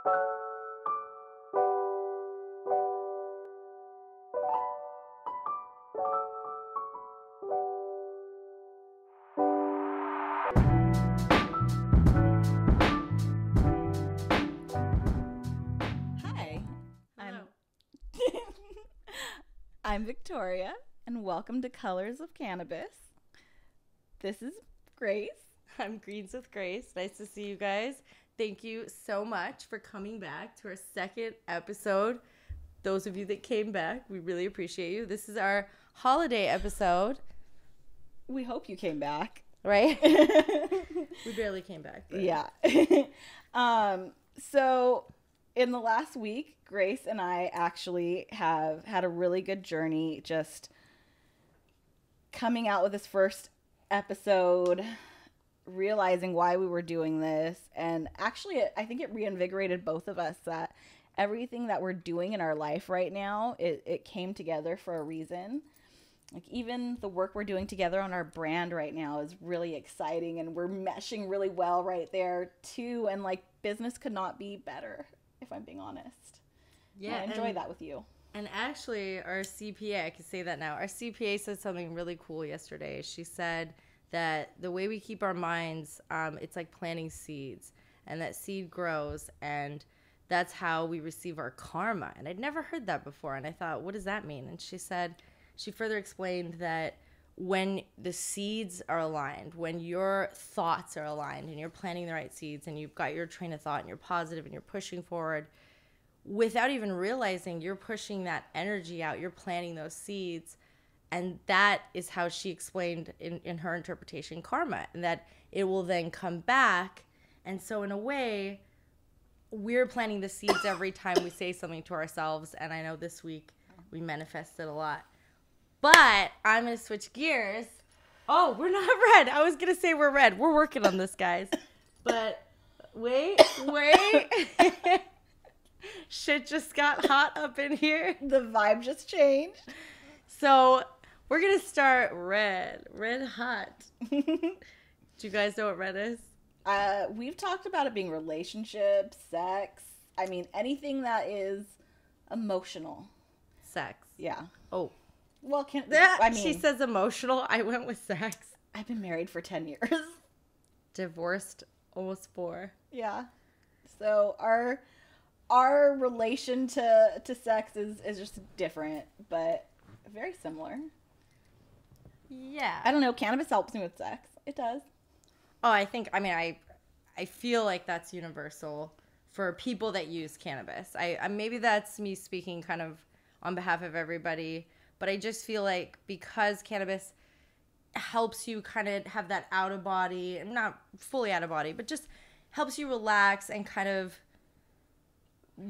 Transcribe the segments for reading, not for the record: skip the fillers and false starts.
Hi, I'm Victoria, and welcome to Colors of Cannabis. This is Grace. I'm Greens with Grace. Nice to see you guys. Thank you so much for coming back to our second episode. Those of you that came back, we really appreciate you. This is our holiday episode. We hope you came back. Right? We barely came back. But. Yeah. So in the last week, Grace and I actually have had a really good journey just coming out with this first episode, realizing why we were doing this. And actually, I think it reinvigorated both of us that everything that we're doing in our life right now, it came together for a reason. Like even the work we're doing together on our brand right now is really exciting, and we're meshing really well right there too. And like business could not be better, if I'm being honest. Yeah, I enjoy that with you. And actually, our CPA, I can say that now. Our CPA said something really cool yesterday. She said that the way we keep our minds, it's like planting seeds, and that seed grows, and that's how we receive our karma. And I'd never heard that before, and I thought, what does that mean? And she further explained that when the seeds are aligned, when your thoughts are aligned and you're planting the right seeds and you've got your train of thought and you're positive and you're pushing forward, without even realizing you're pushing that energy out, you're planting those seeds. And that is how she explained in her interpretation karma, and that it will then come back. And so in a way, we're planting the seeds every time we say something to ourselves. And I know this week we manifested a lot. But I'm going to switch gears. Oh, we're not red. I was going to say we're red. We're working on this, guys. But wait. Shit just got hot up in here. The vibe just changed. So we're going to start red hot. Do you guys know what red is? We've talked about it being relationships, sex. I mean, anything that is emotional. Sex. Yeah. Oh. Well, she says emotional. I went with sex. I've been married for 10 years. Divorced almost 4. Yeah. So our relation to sex is just different, but very similar. Yeah. I don't know. Cannabis helps me with sex. It does. Oh, I feel like that's universal for people that use cannabis. I maybe that's me speaking kind of on behalf of everybody. But I just feel like because cannabis helps you kind of have that out of body, not fully out of body, but just helps you relax and kind of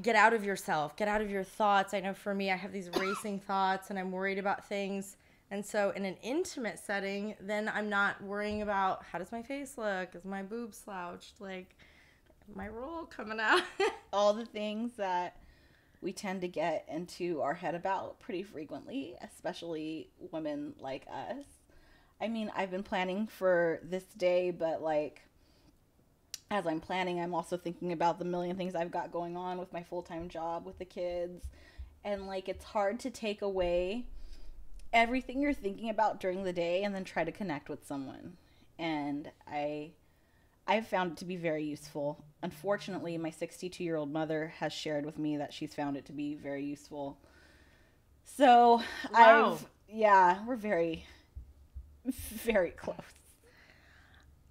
get out of yourself, get out of your thoughts. I know for me, I have these racing thoughts and I'm worried about things. And so in an intimate setting, then I'm not worrying about how does my face look? Is my boob slouched? Like, my roll coming out? All the things that we tend to get into our head about pretty frequently, especially women like us. I mean, I've been planning for this day, but like, as I'm planning, I'm also thinking about the million things I've got going on with my full-time job, with the kids. And like, it's hard to take away everything you're thinking about during the day and then try to connect with someone. And I've found it to be very useful. Unfortunately, my 62-year-old mother has shared with me that she's found it to be very useful. So wow. We're very, very close.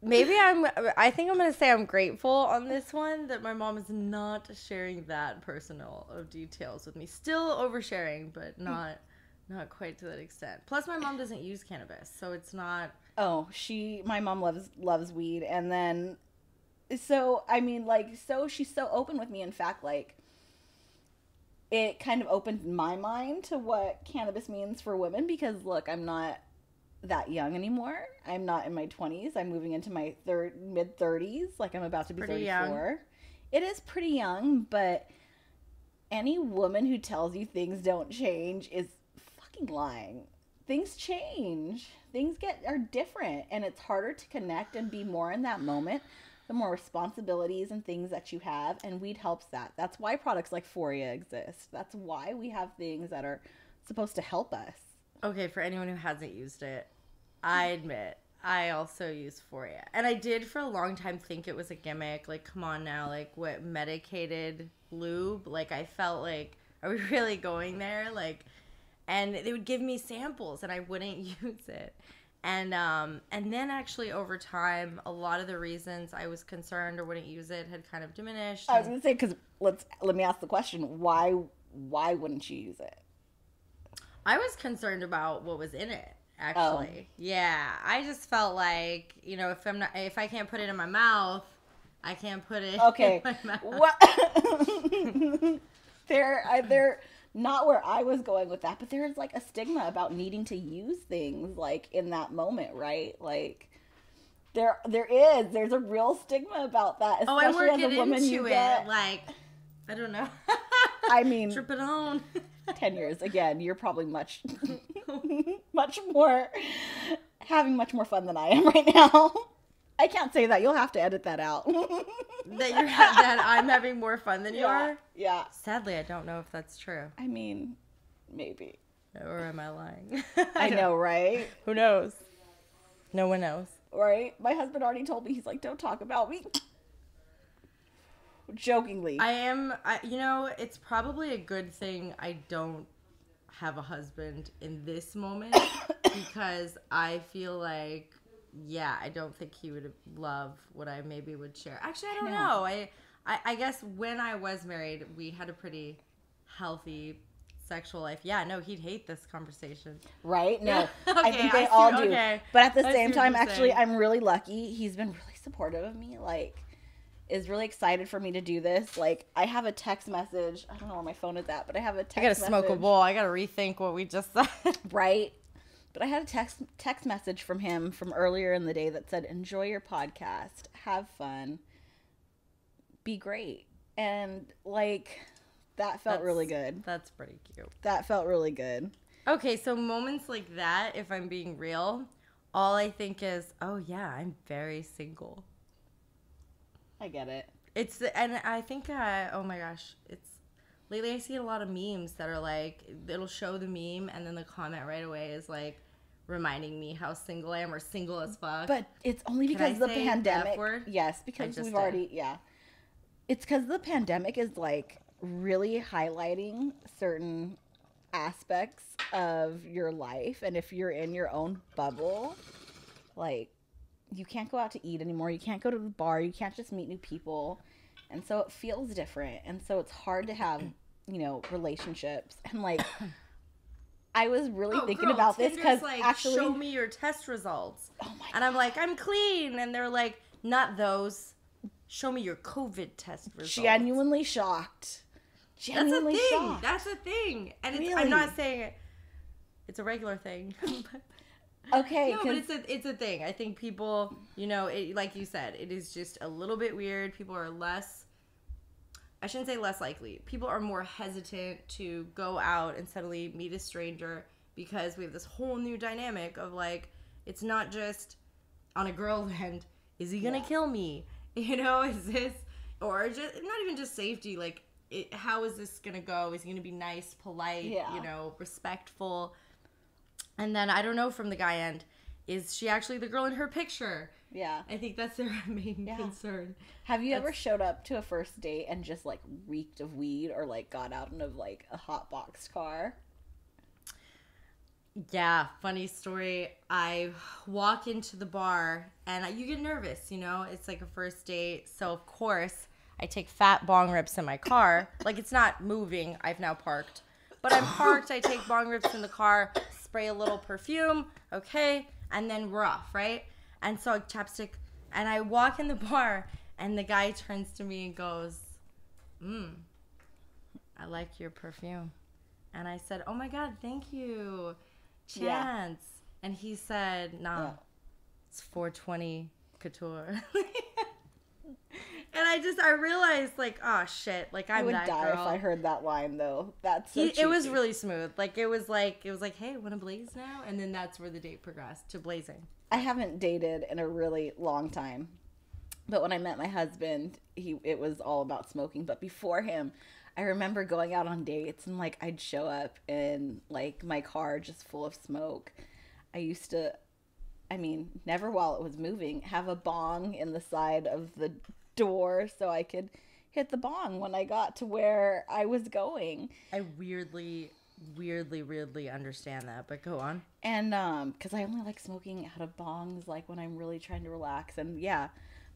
Maybe I think I'm going to say I'm grateful on this one that my mom is not sharing that personal of details with me. Still oversharing, but not quite to that extent. Plus, my mom doesn't use cannabis, so it's not. Oh, my mom loves weed, and then, so, I mean, like, so she's so open with me, in fact, like, it kind of opened my mind to what cannabis means for women, because, look, I'm not that young anymore. I'm not in my 20s. I'm moving into my mid-30s, like, I'm about to be pretty 34. Young. It is pretty young, but any woman who tells you things don't change is fucking lying. Things change. Things are different, and it's harder to connect and be more in that moment the more responsibilities and things that you have, and weed helps that. That's why products like Foria exist. That's why we have things that are supposed to help us. Okay, for anyone who hasn't used it, I admit I also use Foria. And I did for a long time think it was a gimmick. Like, come on now, like what medicated lube? Like I felt like, are we really going there? Like, and they would give me samples and I wouldn't use it. And then actually over time, a lot of the reasons I was concerned or wouldn't use it had kind of diminished. I was gonna say, because let me ask the question: why wouldn't you use it? I was concerned about what was in it. Actually, yeah, I just felt like, you know, if I can't put it in my mouth, I can't put it in my mouth. What? They're not where I was going with that, but there's like a stigma about needing to use things like in that moment, right? Like there's a real stigma about that. Oh, I work it into it. Like, I don't know. I mean, trip it on. 10 years again, you're probably much more having much more fun than I am right now. I can't say that. You'll have to edit that out. that I'm having more fun than you are? Yeah. Sadly, I don't know if that's true. I mean, maybe. Or am I lying? I know, right? Who knows? No one knows. Right? My husband already told me, he's like, don't talk about me. Jokingly. You know, it's probably a good thing I don't have a husband in this moment because I feel like, yeah, I don't think he would love what I maybe would share. Actually, I don't know. I guess when I was married, we had a pretty healthy sexual life. Yeah, no, he'd hate this conversation. Right? No, okay, I think they all do. Okay. But at the same time, actually, I'm really lucky. He's been really supportive of me. Like, is really excited for me to do this. Like, I have a text message. I don't know where my phone is at, but I have a text message. I gotta smoke a bowl. I gotta rethink what we just said. Right? But I had a text message from him from earlier in the day that said, enjoy your podcast. Have fun. Be great. And, like, that felt really good. That's pretty cute. That felt really good. Okay, so moments like that, if I'm being real, all I think is, oh, yeah, I'm very single. I get it. And I think, oh my gosh, lately I see a lot of memes that are like, it'll show the meme and then the comment right away is like reminding me how single I am or single as fuck. But it's only because the pandemic. Word? Yes, because we've already, It's because the pandemic is like really highlighting certain aspects of your life. And if you're in your own bubble, like, you can't go out to eat anymore. You can't go to the bar. You can't just meet new people. And so it feels different. And so it's hard to have, you know, relationships. And like, I was really thinking about this because like, actually, show me your test results. Oh my God. And I'm like, I'm clean. And they're like, not those. Show me your COVID test results. Genuinely shocked. Genuinely shocked. That's a thing. And really? I'm not saying it's a regular thing. Okay. No, but it's a thing. I think people, you know, like you said, it is just a little bit weird. People are I shouldn't say less likely. People are more hesitant to go out and suddenly meet a stranger because we have this whole new dynamic of like, it's not just on a girl end, is he going to kill me? You know, is this, or just, not even just safety, like, how is this going to go? Is he going to be nice, polite, you know, respectful? And then, I don't know from the guy end, is she actually the girl in her picture? Yeah. I think that's their main concern. Have you ever showed up to a first date and just, like, reeked of weed or, like, got out in, like, a hot boxed car? Yeah, funny story. I walk into the bar, and you get nervous, you know? It's like a first date, so, of course, I take fat bong rips in my car. Like, it's not moving. I've now parked. But I'm parked. I take bong rips in the car, spray a little perfume, okay? And then we're off, right? And so chapstick, and I walk in the bar, and the guy turns to me and goes, I like your perfume. And I said, oh my God, thank you. Chance. Yeah. And he said, nah, it's 420 couture. And I realized, like, oh shit, like I'm that girl. I would die if I heard that line, though. That's so it was really smooth. Like it was like, hey, wanna blaze now? And then that's where the date progressed to blazing. I haven't dated in a really long time, But when I met my husband, it was all about smoking. But before him, I remember going out on dates and like I'd show up in like my car just full of smoke. I used to, I mean, never while it was moving, have a bong in the side of the door so I could hit the bong when I got to where I was going. I weirdly understand that, but go on. And because I only like smoking out of bongs like when I'm really trying to relax. And yeah,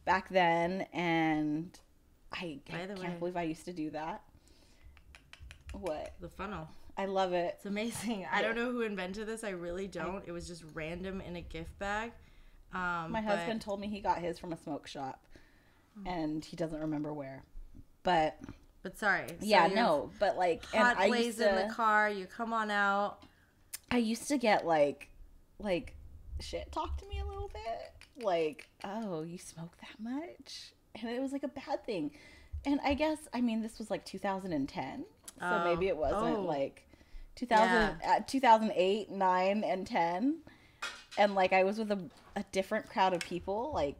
back then, and I can't believe I used to do that. What? The funnel. I love it. It's amazing. I don't know who invented this. I really don't. It was just random in a gift bag. My husband told me he got his from a smoke shop, and he doesn't remember where. But sorry. Yeah, no. But like, hot blaze in the car. You come on out. I used to get like shit talk to me a little bit. Like, oh, you smoke that much, and it was like a bad thing. And I guess, I mean, this was like 2010. So maybe it wasn't like 2008, 9, and 10. And like I was with a different crowd of people. Like,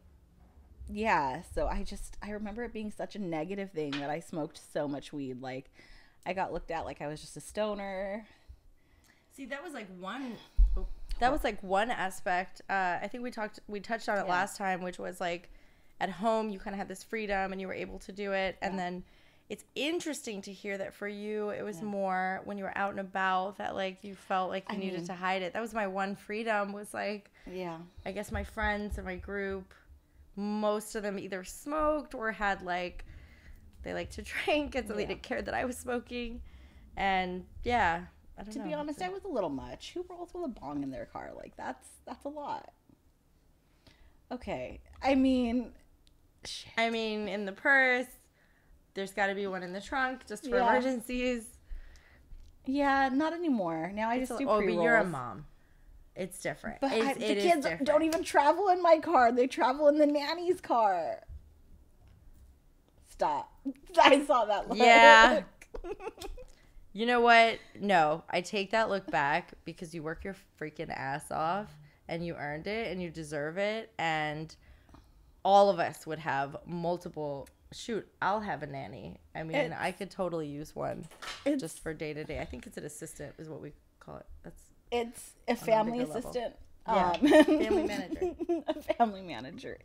yeah. So I remember it being such a negative thing that I smoked so much weed. Like I got looked at like I was just a stoner. See, that was like one. That was like one aspect. I think we touched on it last time, which was like at home you kind of had this freedom and you were able to do it, and then it's interesting to hear that for you it was more when you were out and about that like you felt like you needed to hide it. That was my one freedom, was like, I guess my friends and my group, most of them either smoked or had like they like to drink, and so they didn't care that I was smoking. And I don't know. To be honest, I was a little much. Who rolls with a bong in their car? Like that's a lot. Okay, I mean, in the purse. There's got to be one in the trunk just for emergencies. Yeah, not anymore. Now I just do pre-rolls. But you're a mom. It's different. But the kids don't even travel in my car. They travel in the nanny's car. Stop. I saw that look. Yeah. You know what? No, I take that look back because you work your freaking ass off and you earned it and you deserve it. And all of us would have multiple... Shoot, I'll have a nanny. I mean, I could totally use one just for day to day. I think it's an assistant is what we call it. It's a family assistant. Family manager. A family manager.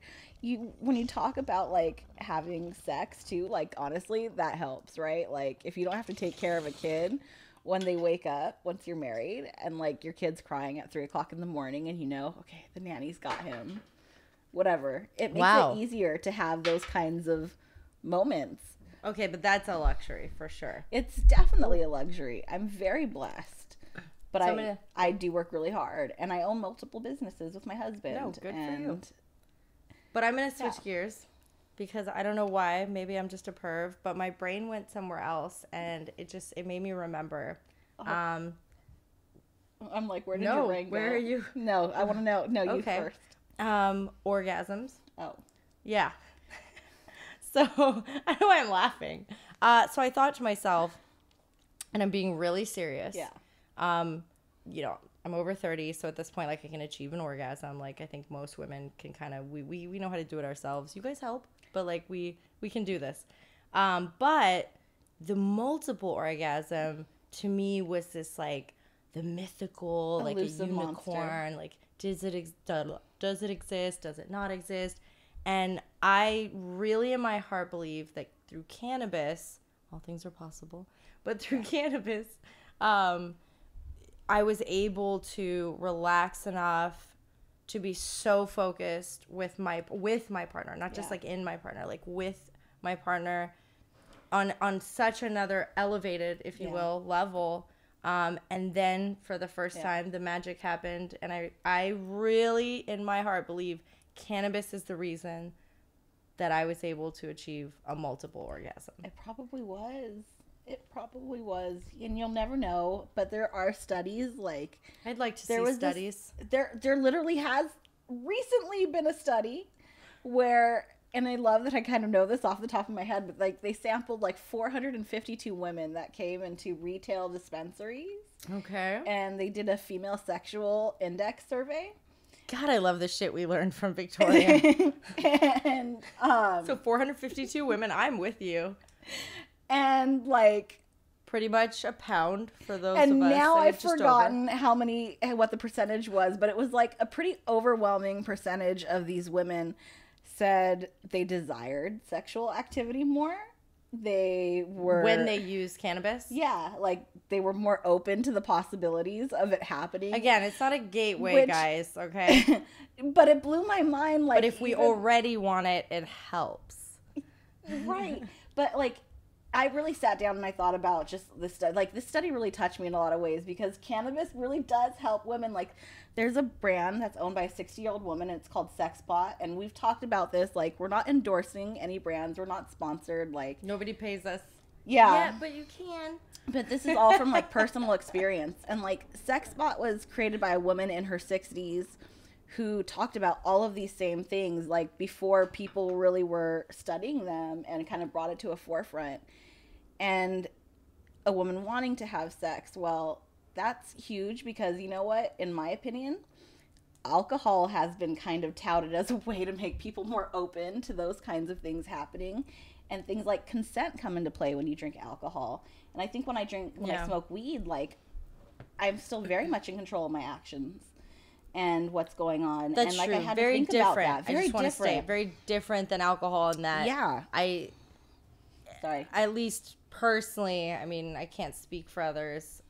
When you talk about like having sex too, like honestly, that helps, right? Like if you don't have to take care of a kid when they wake up once you're married, and like your kid's crying at 3:00 in the morning, and you know, okay, the nanny's got him. Whatever. It makes it easier to have those kinds of moments. Okay, but that's a luxury for sure. It's definitely a luxury. I'm very blessed. But I do work really hard, and I own multiple businesses with my husband. No, good for you. But I'm going to switch gears because I don't know why. Maybe I'm just a perv, but my brain went somewhere else, and it made me remember. I'm like, where did your brain go? Where are you? No, I want to know. No, you first. Orgasms. Oh. Yeah. So, I don't know why I'm laughing. So I thought to myself, and I'm being really serious. Yeah. You know, I'm over 30, so at this point, like, I can achieve an orgasm. Like, I think most women can kind of, we know how to do it ourselves. You guys help, but, like, we can do this. But the multiple orgasm, to me, was this, like, the mythical, elusive like, a unicorn. Monster. Like, does it exist? Does it not exist? And I really in my heart believe that through cannabis, all things are possible, but through cannabis, I was able to relax enough to be so focused with my partner, not just like in my partner, like with my partner on such another elevated, if you will, level. And then for the first time, the magic happened. And I really, in my heart, believe cannabis is the reason that I was able to achieve a multiple orgasm. It probably was. And you'll never know. But there are studies like... I'd like to see studies. There literally has recently been a study where... And I love that I kind of know this off the top of my head, but like they sampled like 452 women that came into retail dispensaries. Okay. And they did a female sexual index survey. God, I love the shit we learned from Victoria. And So 452 women, I'm with you. and like, Pretty much a pound for those and of us. now I I've just forgotten what the percentage was, but it was like a pretty overwhelming percentage of these women said they desired sexual activity more. They were, when they use cannabis. yeah, like they were more open to the possibilities of it happening. Again, it's not a gateway, guys, okay? But it blew my mind. Like, But if we already want it, it helps. Right. But like, I really sat down and I thought about just this study. Like, this study really touched me in a lot of ways because cannabis really does help women. Like, there's a brand that's owned by a 60-year-old woman, and it's called Sexbot. And we've talked about this. Like, we're not endorsing any brands. We're not sponsored. Like, Nobody pays us. yeah. Yeah, but you can. But this is all from, like, personal experience. And, like, Sexbot was created by a woman in her 60s who talked about all of these same things, like, before people really were studying them, and kind of brought it to a forefront. And a woman wanting to have sex, well, that's huge because, you know what, in my opinion, alcohol has been kind of touted as a way to make people more open to those kinds of things happening. And things like consent come into play when you drink alcohol. And I think when I smoke weed, like, I'm still very much in control of my actions and what's going on. That's and like true. I had Very to think different. about that. I Very just want to different. say very different than alcohol in that. Yeah. Sorry. At least personally, I mean, I can't speak for others.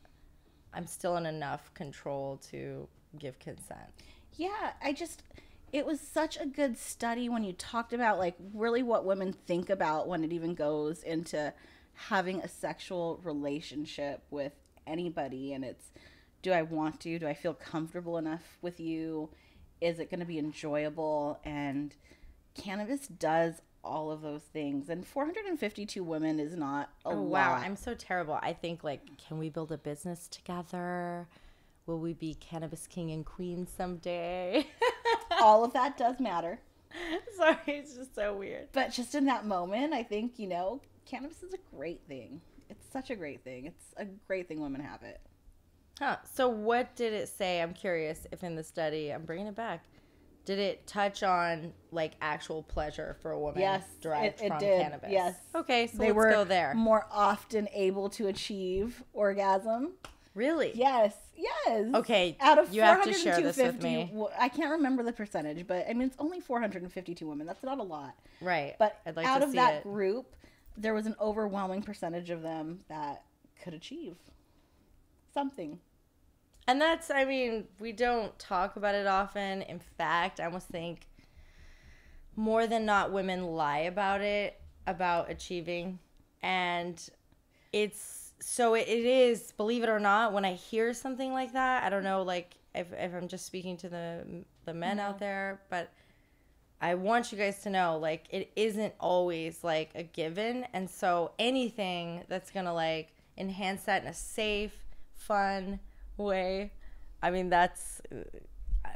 I'm still in enough control to give consent. Yeah, it was such a good study when you talked about, like, really what women think about when it even goes into having a sexual relationship with anybody. And it's, do I want to? Do I feel comfortable enough with you? Is it going to be enjoyable? And cannabis does all of those things. And 452 women is not a lot. Wow, I'm so terrible. I think, like, can we build a business together? Will we be cannabis king and queen someday? All of that does matter. Sorry, it's just so weird. But just in that moment, I think, cannabis is a great thing. It's such a great thing. It's a great thing women have it. Huh. So what did it say? I'm curious if in the study, I'm bringing it back, did it touch on, like, actual pleasure for a woman derived from cannabis? Yes. Okay, so They let's were go there. more often able to achieve orgasm. Really? Yes. Okay, Out of you have to share this with me. I can't remember the percentage, but I mean, it's only 452 women. That's not a lot. Right. But I'd like out to of see that it. group, there was an overwhelming percentage of them that could achieve something. And that's, I mean, we don't talk about it often. In fact, I almost think more than not, women lie about it, about achieving. And so it is, believe it or not, when I hear something like that, I don't know, like, if I'm just speaking to the men out there, but I want you guys to know, like, it isn't always, like, a given. And so anything that's going to, like, enhance that in a safe, fun way, I mean,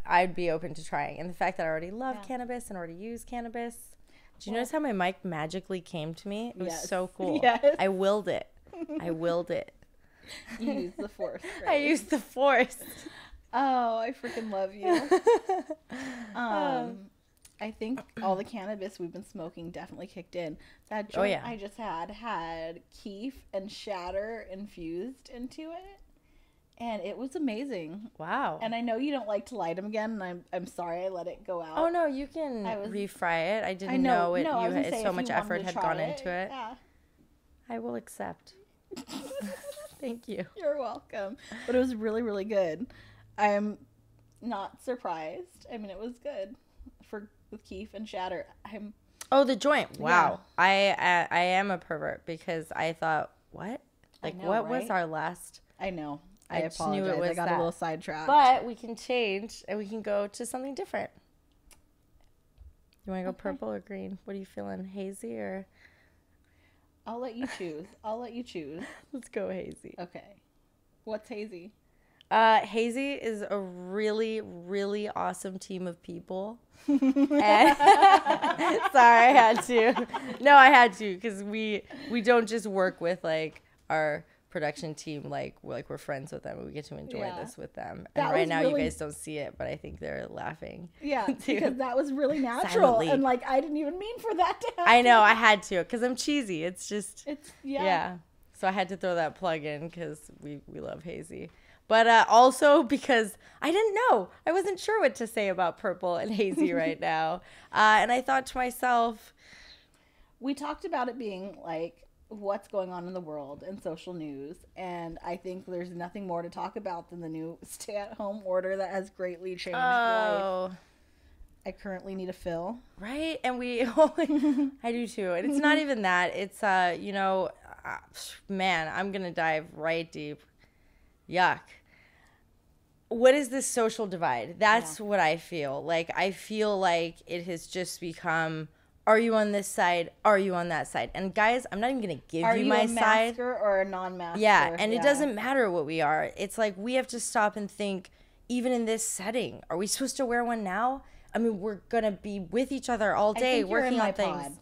I'd be open to trying. And the fact that I already love cannabis and already use cannabis. Did you notice how my mic magically came to me? It was so cool. Yes. I willed it. You use the force. Right? I used the force. Oh, I freaking love you. I think all the cannabis we've been smoking definitely kicked in. That joint I just had keef and shatter infused into it, and it was amazing. Wow. And I know you don't like to light them again, and I'm sorry I let it go out. Oh no, you can refry it. I didn't know it. So much effort had gone into it. Yeah. I will accept. Thank you. You're welcome. But it was really, really good. I'm not surprised. I mean, it was good with keef and shatter. Oh, the joint. Wow. Yeah. I am a pervert because I thought, what? Like, what was our last? I know. I apologize. knew it was I got a little sidetracked. But we can change and we can go to something different. You want to go purple or green? What are you feeling? Hazy or? I'll let you choose. Let's go hazy. Okay. What's hazy? Hazy is a really, really awesome team of people. And sorry, I had to. No, I had to because we don't just work with, like, our production team, like we're friends with them. We get to enjoy this with them. And That right was now really- you guys don't see it, but I think they're laughing. Yeah, too. because that was really natural. Silently. And like, I didn't even mean for that to happen. I know, I had to, because I'm cheesy. It's just, It's, yeah. So I had to throw that plug in because we love Hazy. But also because I didn't know. I wasn't sure what to say about Purple and Hazy right now. And I thought to myself, we talked about it being like what's going on in the world and social news, and I think there's nothing more to talk about than the new stay-at-home order that has greatly changed life. I currently need a fill. Right? And I do too. And it's not even that. It's, man, I'm going to dive right deep. Yuck. What is this social divide? That's what I feel. Like, I feel like it has just become, are you on this side? Are you on that side? And guys, I'm not even going to give you my side. Are you a masker or a non-masker? Yeah, and it doesn't matter what we are. It's like we have to stop and think, even in this setting, are we supposed to wear one now? I mean, we're going to be with each other all day working on things. Pod.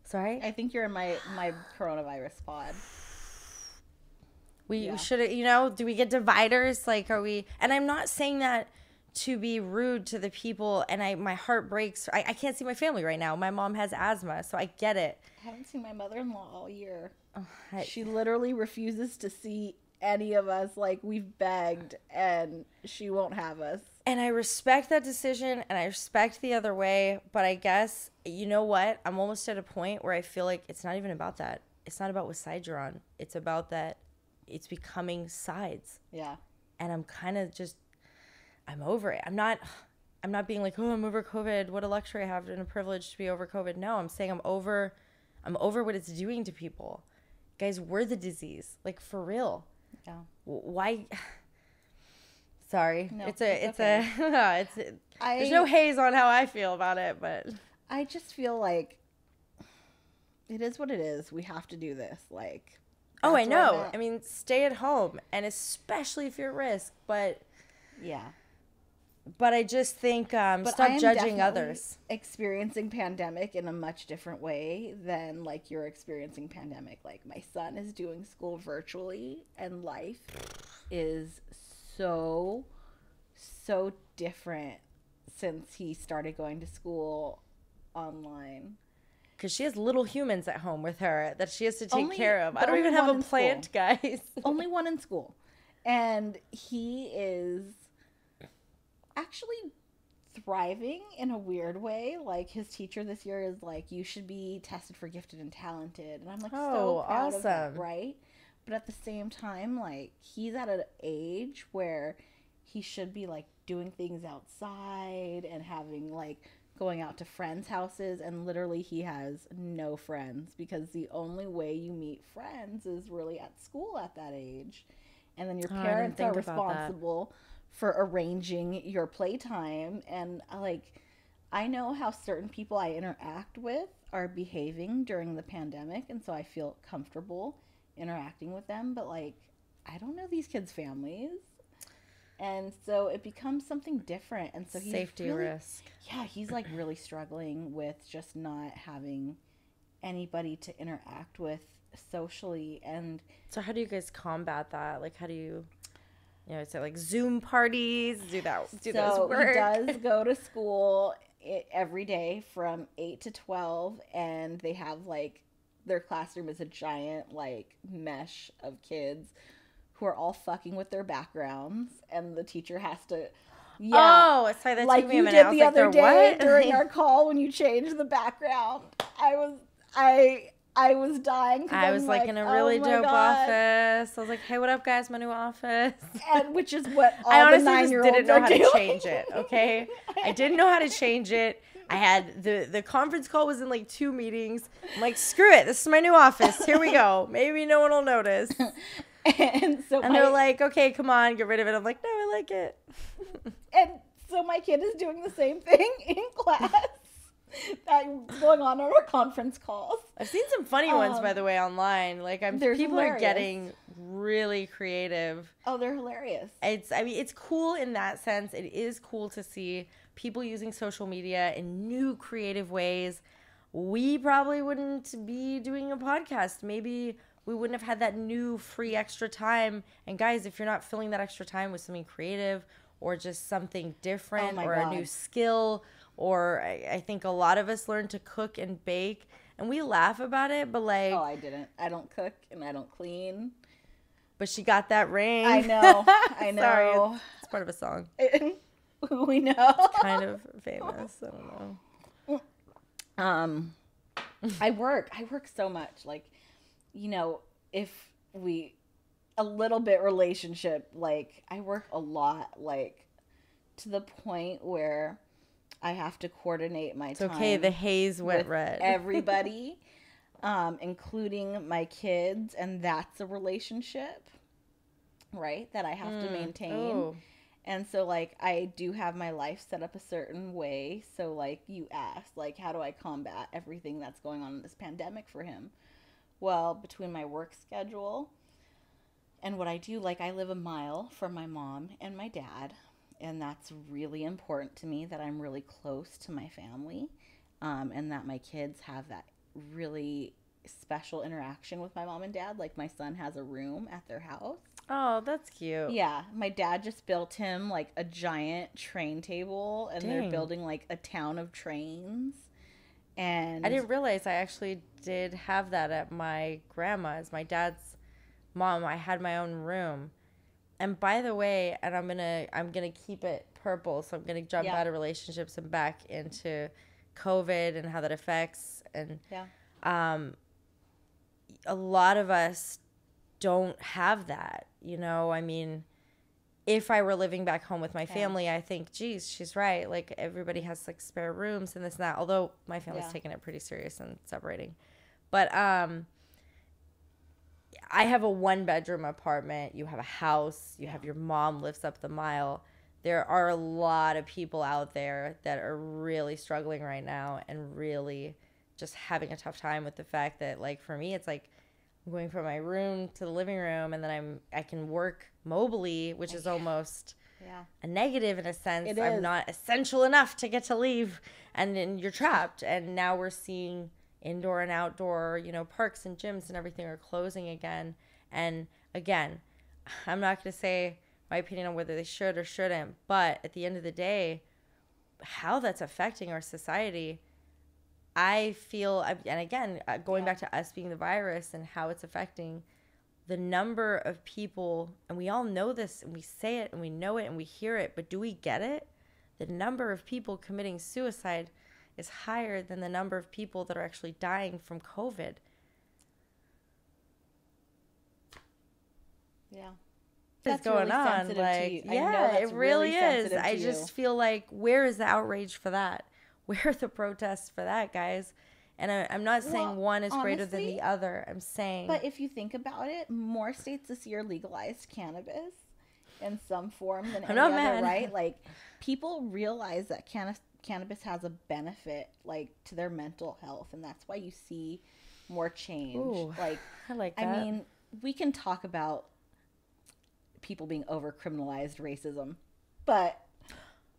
Sorry? I think you're in my coronavirus pod. We should, do we get dividers? Like, are we, and I'm not saying that to be rude to the people, and my heart breaks. I can't see my family right now. My mom has asthma, so I get it. I haven't seen my mother-in-law all year. Oh, she literally refuses to see any of us. Like, we've begged, and she won't have us. And I respect that decision, and I respect the other way, but I guess, you know what? I'm almost at a point where I feel like it's not even about that. It's not about what side you're on. It's about that it's becoming sides. Yeah. And I'm kind of just, I'm over it. I'm not being like, oh, I'm over COVID. What a luxury I have and a privilege to be over COVID. No, I'm saying I'm over what it's doing to people. Guys, we're the disease. Like, for real. Yeah. Why? Sorry. No, There's no haze on how I feel about it, but I just feel like it is what it is. We have to do this. Like, oh, I know. I mean, stay at home, and especially if you're at risk, but yeah. But I just think stop judging others. Experiencing pandemic in a much different way than like you're experiencing pandemic. Like, my son is doing school virtually, and life is so different since he started going to school online. Because she has little humans at home with her that she has to take care of. I don't even have a plant, guys. Only one in school. And he is actually thriving in a weird way. Like, his teacher this year is like, you should be tested for gifted and talented. And I'm like, so proud of that, right? But at the same time, like, he's at an age where he should be like doing things outside and having like going out to friends' houses, and literally he has no friends because the only way you meet friends is really at school at that age. And then your parents are responsible for arranging your playtime. And like, I know how certain people I interact with are behaving during the pandemic, and so I feel comfortable interacting with them, but like, I don't know these kids' families. And so it becomes something different. And so he's safety risk. Yeah, he's like really struggling with just not having anybody to interact with socially. And so how do you guys combat that? Like, how do you say like Zoom parties, do those work? He does go to school every day from 8 to 12, and they have like, their classroom is a giant like mesh of kids who are all fucking with their backgrounds, and the teacher has to, oh, sorry, that like took me a minute. you did I was the like, other day what? during our call when you changed the background. I was dying. I was like in a really dope office. I was like, hey, what up, guys? My new office. And which is what all I honestly the 9-year-olds just didn't know how doing. to change it. Okay, I didn't know how to change it. I had the conference call was in like 2 meetings. I'm like, screw it. This is my new office. Here we go. Maybe no one will notice. And they're like, okay, come on, get rid of it. I'm like, no, I like it. And so my kid is doing the same thing in class that's going on our conference calls. I've seen some funny ones, by the way, online. Like, people hilarious. are getting really creative. Oh, they're hilarious. It's cool in that sense. It is cool to see people using social media in new creative ways. we probably wouldn't be doing a podcast. Maybe we wouldn't have had that new free extra time. And guys, if you're not filling that extra time with something creative or just something different or God. a new skill, or I think a lot of us learned to cook and bake, and we laugh about it, but like, oh, I didn't. I don't cook and I don't clean. But she got that ring. I know. I know. Sorry, it's part of a song. We know. It's kind of famous. I don't know. I work so much. Like, if a little bit relationship, like I work a lot, like to the point where I have to coordinate my time. It's okay. The haze went red. Everybody, including my kids, and that's a relationship, right? That I have to maintain. Oh. And so, like, I do have my life set up a certain way. So, like, you asked, like, how do I combat everything that's going on in this pandemic for him? Well, between my work schedule and what I do, like, I live a mile from my mom and my dad. And that's really important to me, that I'm really close to my family, and that my kids have that really special interaction with my mom and dad. Like, my son has a room at their house. Oh, that's cute. Yeah, my dad just built him like a giant train table, and they're building like a town of trains. And I didn't realize I actually did have that at my grandma's, my dad's mom. I had my own room. And by the way, and I'm gonna keep it purple, so I'm gonna jump out of relationships and back into COVID and how that affects. And a lot of us don't have that. I mean, if I were living back home with my family, I think, geez, she's right. Like, everybody has like spare rooms and this and that. Although my family's taking it pretty serious and separating. But I have a 1-bedroom apartment. You have a house. You have your mom lives up the mile. There are a lot of people out there that are really struggling right now and really just having a tough time with the fact that, like, for me, it's like I'm going from my room to the living room, and then I can work mobily, which is almost a negative in a sense. I'm not essential enough to get to leave, and then you're trapped. And now we're seeing indoor and outdoor, parks and gyms and everything are closing again. And again, I'm not going to say my opinion on whether they should or shouldn't, but at the end of the day, how that's affecting our society, I feel, and again, going back to us being the virus and how it's affecting the number of people, and we all know this, and we say it, and we know it, and we hear it, but do we get it? The number of people committing suicide is higher than the number of people that are actually dying from COVID. Yeah. What's going on? Like, yeah, it really is. I just feel like, where is the outrage for that? Where are the protests for that, guys? And I'm not saying one is greater than the other. I'm saying... But if you think about it, more states this year legalized cannabis in some form than any other, right? Like, people realize that cannabis has a benefit, like, to their mental health, and that's why you see more change. Ooh, like, I like that. I mean, we can talk about people being over-criminalized racism, but...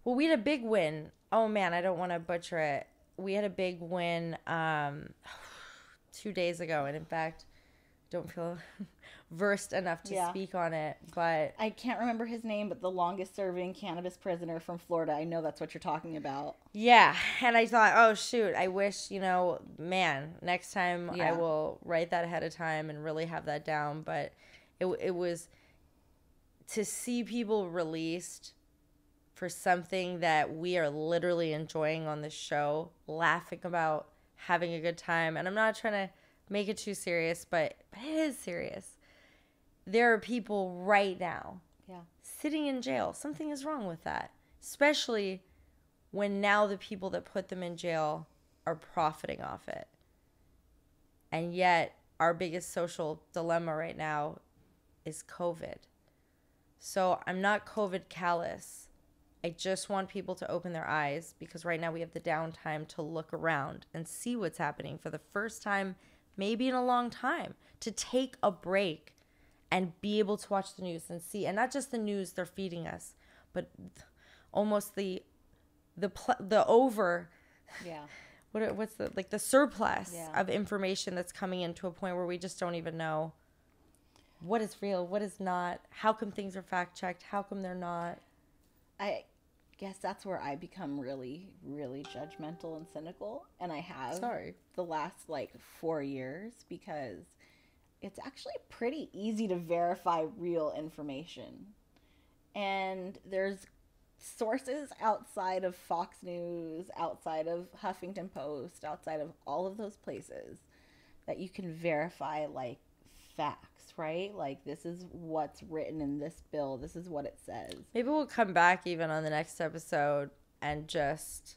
Well, we had a big win. Oh, man, I don't want to butcher it. We had a big win 2 days ago, and in fact, don't feel versed enough to speak on it, but... I can't remember his name, but the longest-serving cannabis prisoner from Florida. I know that's what you're talking about. Yeah, and I thought, oh, shoot, I wish, man, next time I will write that ahead of time and really have that down, but it was... To see people released for something that we are literally enjoying on the show, laughing about, having a good time. And I'm not trying to make it too serious, but it is serious. There are people right now sitting in jail. Something is wrong with that, especially when now the people that put them in jail are profiting off it. And yet our biggest social dilemma right now is COVID. So I'm not COVID callous. I just want people to open their eyes, because right now we have the downtime to look around and see what's happening for the first time, maybe in a long time, to take a break and be able to watch the news and see, and not just the news they're feeding us, but almost the over what's the like the surplus Yeah. of information that's coming into a point where we just don't even know what is real, what is not, how come things are fact checked, how come they're not. I guess that's where I become really, really judgmental and cynical. And I have the last like 4 years, because it's actually pretty easy to verify real information. And there's sources outside of Fox News, outside of Huffington Post, outside of all of those places that you can verify like facts, right? Like, this is what's written in this bill. This is what it says. Maybe we'll come back even on the next episode and just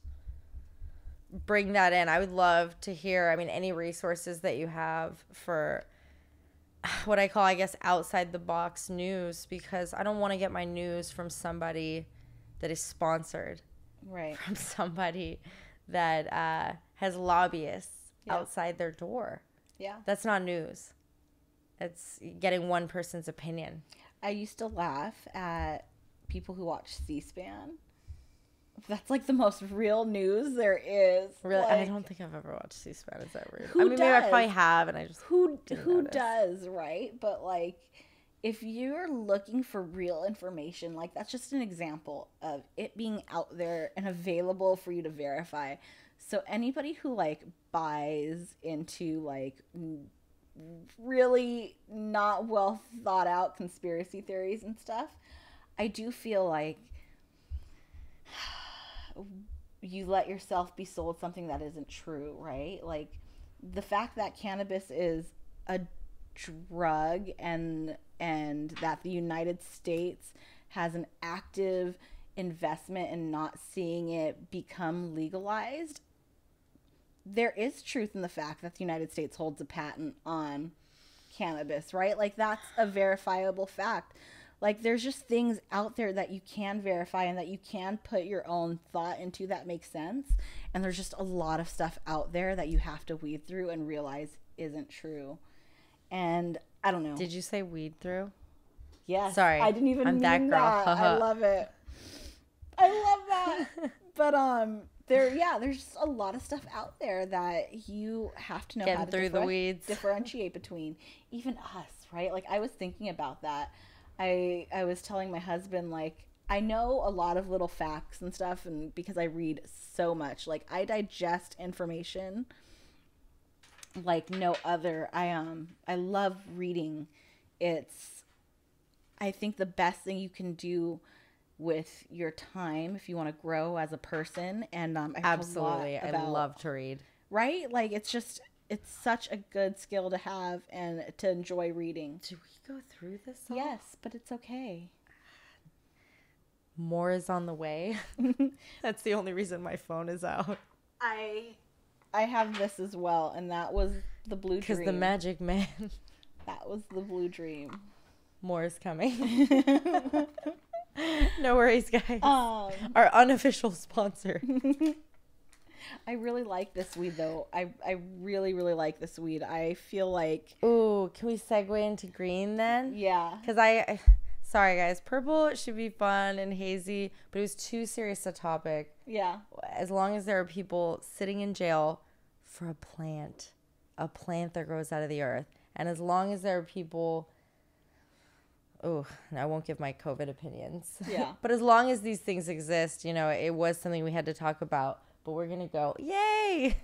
bring that in. I would love to hear, I mean, any resources that you have for what I call, I guess, outside the box news, because I don't want to get my news from somebody that is sponsored, right? From somebody that has lobbyists outside their door. Yeah. That's not news. It's getting one person's opinion. I used to laugh at people who watch C-SPAN. That's like the most real news there is. Really? Like, I don't think I've ever watched C-SPAN. Is that rude? Who maybe does? I probably have, and I just who notice. does, right? But like, if you're looking for real information, like, that's just an example of it being out there and available for you to verify. So anybody who like buys into like really not well thought out conspiracy theories and stuff, I do feel like you let yourself be sold something that isn't true, right? Like, the fact that cannabis is a drug and that the United States has an active investment in not seeing it become legalized, there is truth in the fact that the United States holds a patent on cannabis, right? Like, that's a verifiable fact. Like, there's just things out there that you can verify and that you can put your own thought into that makes sense. And there's just a lot of stuff out there that you have to weed through and realize isn't true. And I don't know. Did you say weed through? Yes. Sorry. I didn't even mean that. I love it. I love that. But there's just a lot of stuff out there that you have to know how to the weeds. Differentiate between. Even us, right? Like, I was thinking about that. I was telling my husband, like, I know a lot of little facts and stuff, and because I read so much, like, I digest information like no other. I love reading. It's, I think, the best thing you can do with your time if you want to grow as a person. And absolutely, I love to read. Right? Like, it's such a good skill to have and to enjoy reading. Did we go through this all? Yes, but it's okay. More is on the way. That's the only reason my phone is out. I have this as well, and that was the blue dream. Because the magic man. That was the blue dream. More is coming. No worries, guys. Our unofficial sponsor. I really like this weed, though. I really, really like this weed. I feel like... Ooh, can we segue into green then? Yeah. Because sorry, guys. Purple should be fun and hazy, but it was too serious a topic. Yeah. As long as there are people sitting in jail for a plant that grows out of the earth. And as long as there are people... Oh, I won't give my COVID opinions. Yeah. But as long as these things exist, you know, it was something we had to talk about. But we're going to go, yay!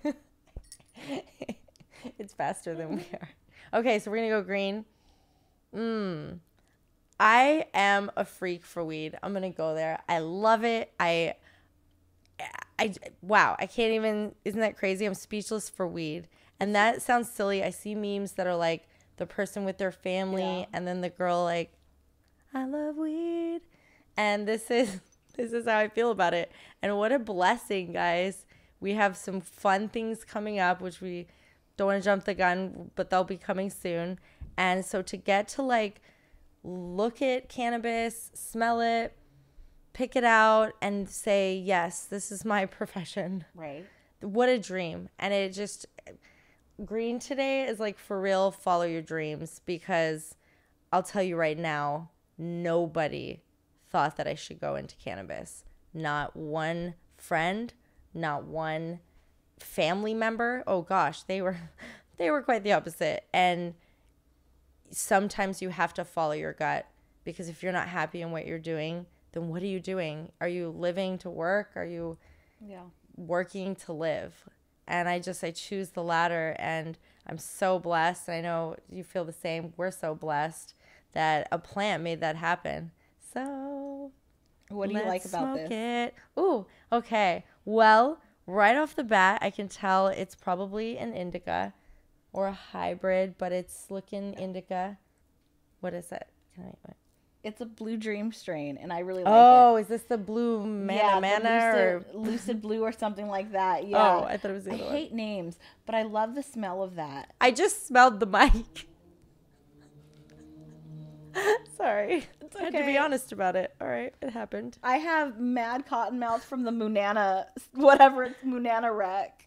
It's faster than we are. Okay, so we're going to go green. I am a freak for weed. I'm going to go there. I love it. Wow, I can't even, isn't that crazy? I'm speechless for weed. And that sounds silly. I see memes that are like the person with their family and then the girl like, I love weed. And this is how I feel about it. And what a blessing, guys. We have some fun things coming up, which we don't want to jump the gun, but they'll be coming soon. And so to get to like look at cannabis, smell it, pick it out, and say, yes, this is my profession. Right. What a dream. And it just, green today is like, for real, follow your dreams, because I'll tell you right now, nobody thought that I should go into cannabis. Not one friend, not one family member, oh gosh, they were quite the opposite. And sometimes you have to follow your gut, because if you're not happy in what you're doing, then what are you doing? Are you living to work? Are you working to live? And I choose the latter, and I'm so blessed. I know you feel the same. We're so blessed that a plant made that happen. So what do you like about this? It. Ooh, okay. Well, right off the bat, I can tell it's probably an indica or a hybrid, but it's looking indica. What is it? It's a Blue Dream strain, and I really like it. Oh, is this the blue mana lucid blue or something like that? Yeah. Oh, I thought it was the other one. I hate names, but I love the smell of that. I just smelled the mic. Sorry. It's okay. I had to be honest about it. All right, it happened. I have mad cotton mouth from the Munana, whatever it's Munana Rec.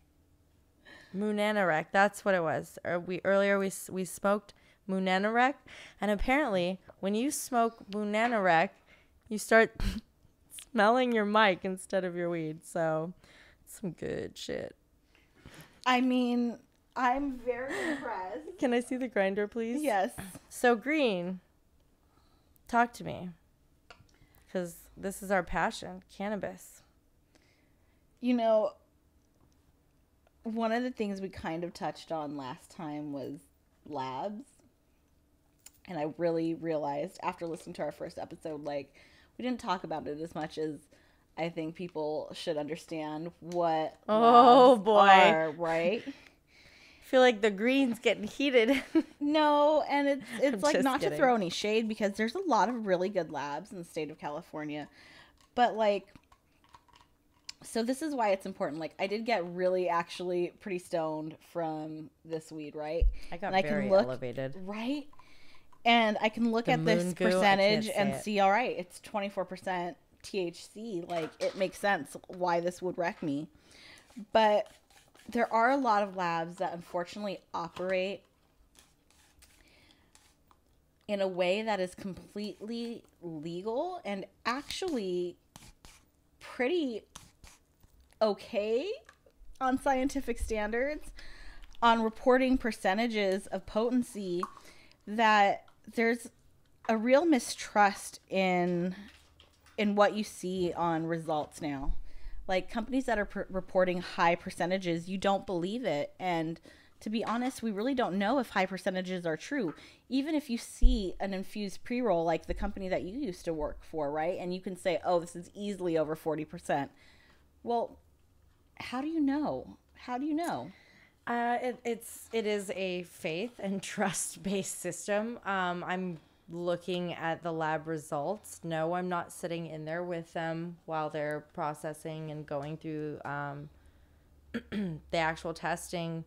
Munana Rec, that's what it was. Earlier we smoked Munana Rec, and apparently when you smoke Munana Rec, you start smelling your mic instead of your weed. So, some good shit. I mean, I'm very impressed. Can I see the grinder, please? Yes. So, Green, talk to me, because this is our passion, cannabis. You know, one of the things we kind of touched on last time was labs. And I really realized after listening to our first episode, like, we didn't talk about it as much as I think people should understand what labs are, right? I feel like the green's getting heated. No, and it's like, not kidding. To throw any shade, because there's a lot of really good labs in the state of California. But like, so this is why it's important. Like, I did get really actually pretty stoned from this weed, right? I got very elevated. Right? And I can look at this percentage and see, all right, it's 24% THC. Like, it makes sense why this would wreck me. But there are a lot of labs that unfortunately operate in a way that is completely legal and actually pretty okay on scientific standards on reporting percentages of potency, that there's a real mistrust in what you see on results now. Like, companies that are reporting high percentages, you don't believe it. And to be honest, we really don't know if high percentages are true. Even if you see an infused pre-roll, like the company that you used to work for, right? And you can say, oh, this is easily over 40%. Well, how do you know? How do you know? It is a faith and trust based system. I'm looking at the lab results. No, I'm not sitting in there with them while they're processing and going through the actual testing.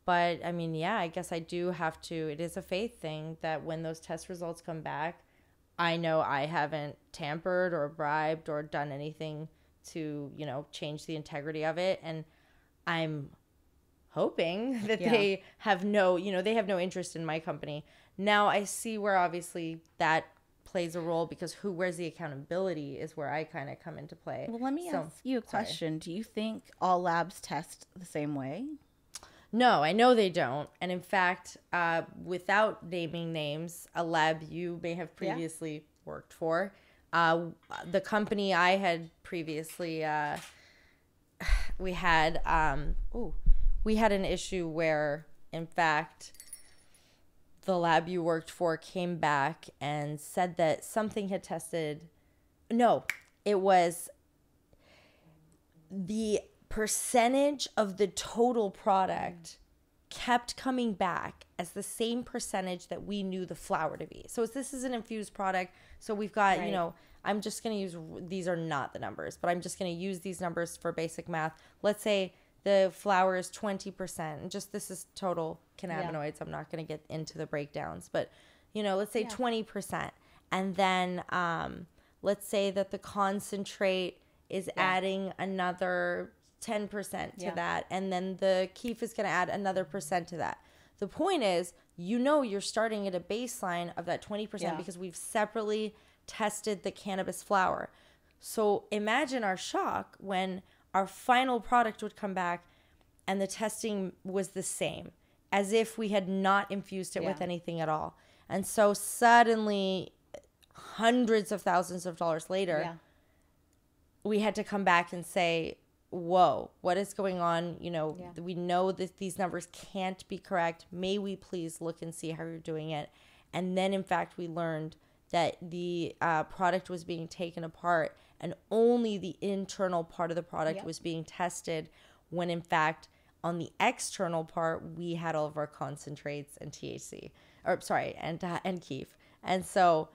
But I mean, yeah, I guess I do have to. It is a faith thing that when those test results come back, I know I haven't tampered or bribed or done anything to, change the integrity of it. And I'm hoping that they have no interest in my company. Now I see where obviously that plays a role, because where's the accountability is where I kind of come into play. Well, let me ask you a question. Do you think all labs test the same way? No, I know they don't. And in fact, without naming names, a lab you may have previously worked for, the company I had previously, we had an issue where, in fact, the lab you worked for came back and said that something had tested. No, it was the percentage of the total product kept coming back as the same percentage that we knew the flower to be. So this is an infused product. So we've got, I'm just going to use, these are not the numbers, but I'm just going to use these numbers for basic math. Let's say the flower is 20%, and just this is total cannabinoids. I'm not going to get into the breakdowns, but let's say 20%. And then let's say that the concentrate is adding another 10% to that, and then the keef is going to add another percent to that. The point is, you're starting at a baseline of that 20% because we've separately tested the cannabis flower. So imagine our shock when our final product would come back and the testing was the same, as if we had not infused it with anything at all. And so suddenly, hundreds of thousands of dollars later, we had to come back and say, whoa, what is going on? You know, we know that these numbers can't be correct. May we please look and see how you're doing it? And then, in fact, we learned that the product was being taken apart and only the internal part of the product was being tested, when, in fact, on the external part, we had all of our concentrates and THC, and keef. And so,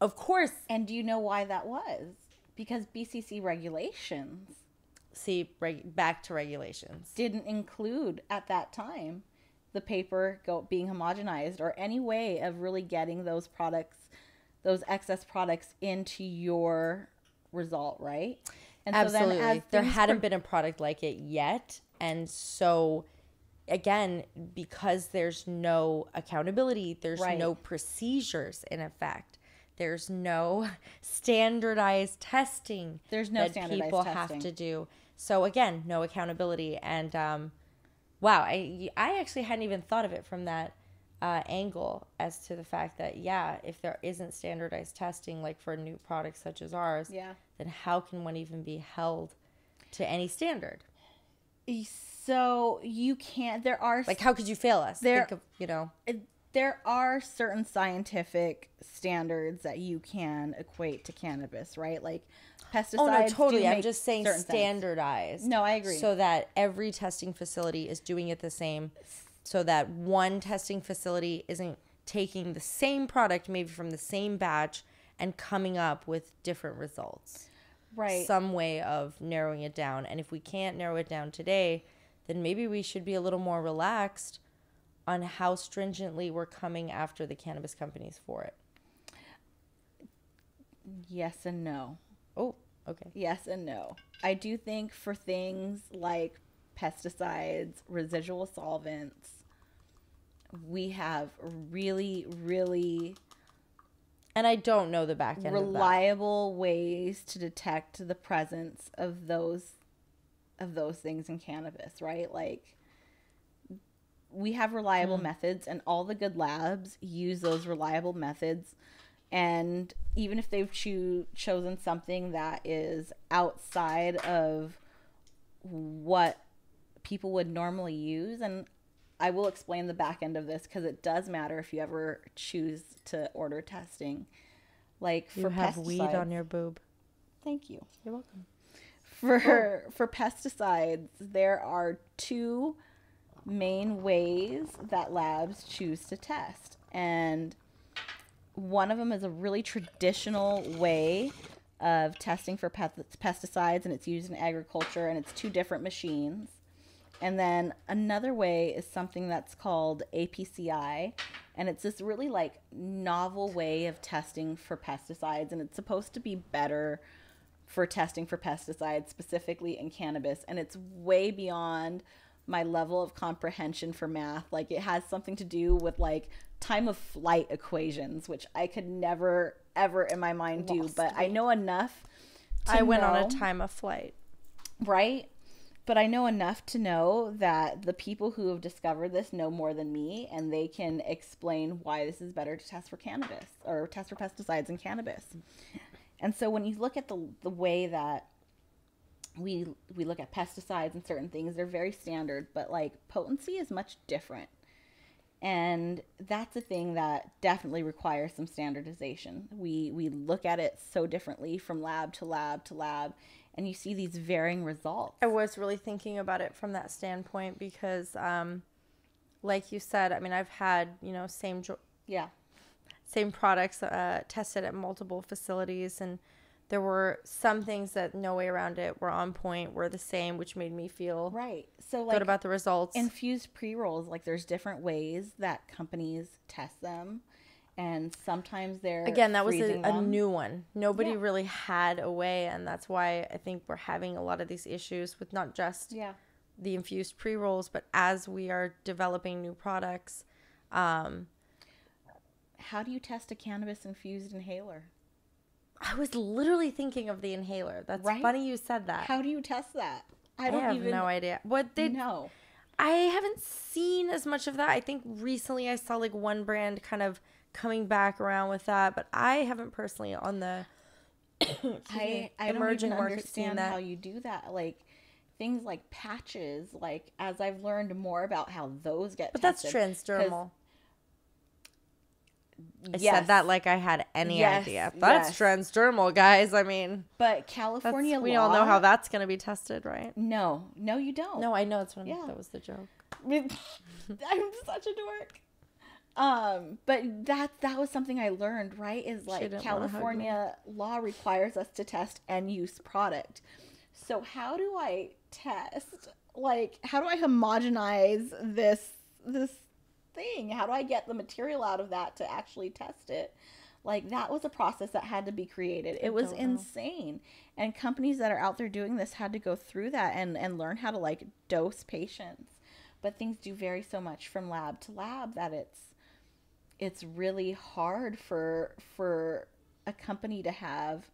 of course. And do you know why that was? Because BCC regulations. Back to regulations. Didn't include at that time the paper being homogenized or any way of really getting those products, those excess products, into your result, right? And absolutely. So then there hadn't been a product like it yet. And so, again, because there's no accountability, there's no procedures in effect. There's no standardized testing. There's no that standardized people testing. have to do. So again, no accountability. And wow, I actually hadn't even thought of it from that angle, as to the fact that, if there isn't standardized testing, like for new products such as ours, then how can one even be held to any standard? So you can't. There are, like, how could you fail us? Think of, there are certain scientific standards that you can equate to cannabis, right? Like pesticides. Oh, no, totally. I'm just saying standardized. No, I agree. So that every testing facility is doing it the same, so that one testing facility isn't taking the same product, maybe from the same batch, and coming up with different results. Right. Some way of narrowing it down. And if we can't narrow it down today, then maybe we should be a little more relaxed on how stringently we're coming after the cannabis companies for it. Yes and no. Oh, okay. Yes and no. I do think for things like pesticides, residual solvents, we have really, really... And I don't know the back end reliable ways to detect the presence of those things in cannabis, right? Like, we have reliable methods, and all the good labs use those reliable methods. And even if they've chosen something that is outside of what people would normally use, and I will explain the back end of this because it does matter if you ever choose to order testing. Like, you for have pesticides, weed on your boob. Thank you. You're welcome. For pesticides, there are two main ways that labs choose to test, and one of them is a really traditional way of testing for pesticides, and it's used in agriculture, and it's two different machines. And then another way is something that's called APCI, and it's this really like novel way of testing for pesticides, and it's supposed to be better for testing for pesticides, specifically in cannabis, and it's way beyond my level of comprehension for math. Like, it has something to do with like time of flight equations, which I could never ever in my mind do, but I know enough to I went on a time of flight. Right? But I know enough to know that the people who have discovered this know more than me, and they can explain why this is better to test for cannabis or test for pesticides in cannabis. And so when you look at the way that we look at pesticides and certain things, they're very standard, but like potency is much different. And that's a thing that definitely requires some standardization. We look at it so differently from lab to lab to lab, and you see these varying results. I was really thinking about it from that standpoint because, like you said, I mean, I've had, same products tested at multiple facilities, and there were some things that no way around it were on point, were the same, which made me feel so like good about the results. Infused pre-rolls, like there's different ways that companies test them, and sometimes they're that was a them. new one. Nobody really had a way, and that's why I think we're having a lot of these issues with not just the infused pre-rolls, but as we are developing new products. How do you test a cannabis infused inhaler? I was literally thinking of the inhaler. That's funny you said that. How do you test that? I don't have even no idea. What they know. I haven't seen as much of that. I think recently I saw like one brand kind of coming back around with that, but I haven't personally on the I don't emerging even market seen understand that. how you do that. Like things like patches, like as I've learned more about how those get But that's tested. 'Cause transdermal. I yes, said that like I had any yes, idea. That's yes. transdermal, guys. I mean, But California we law, all know how that's going to be tested, right? no, you don't. No, I know it's Yeah. that was the joke. I'm such a dork. But that was something I learned, right? Is like California law requires us to test end use product. So how do I test? Like, how do I homogenize this thing? How do I get the material out of that to actually test it? Like, that was a process that had to be created. It was insane. And companies that are out there doing this had to go through that and learn how to like dose patients. But things do vary so much from lab to lab that it's really hard for a company to have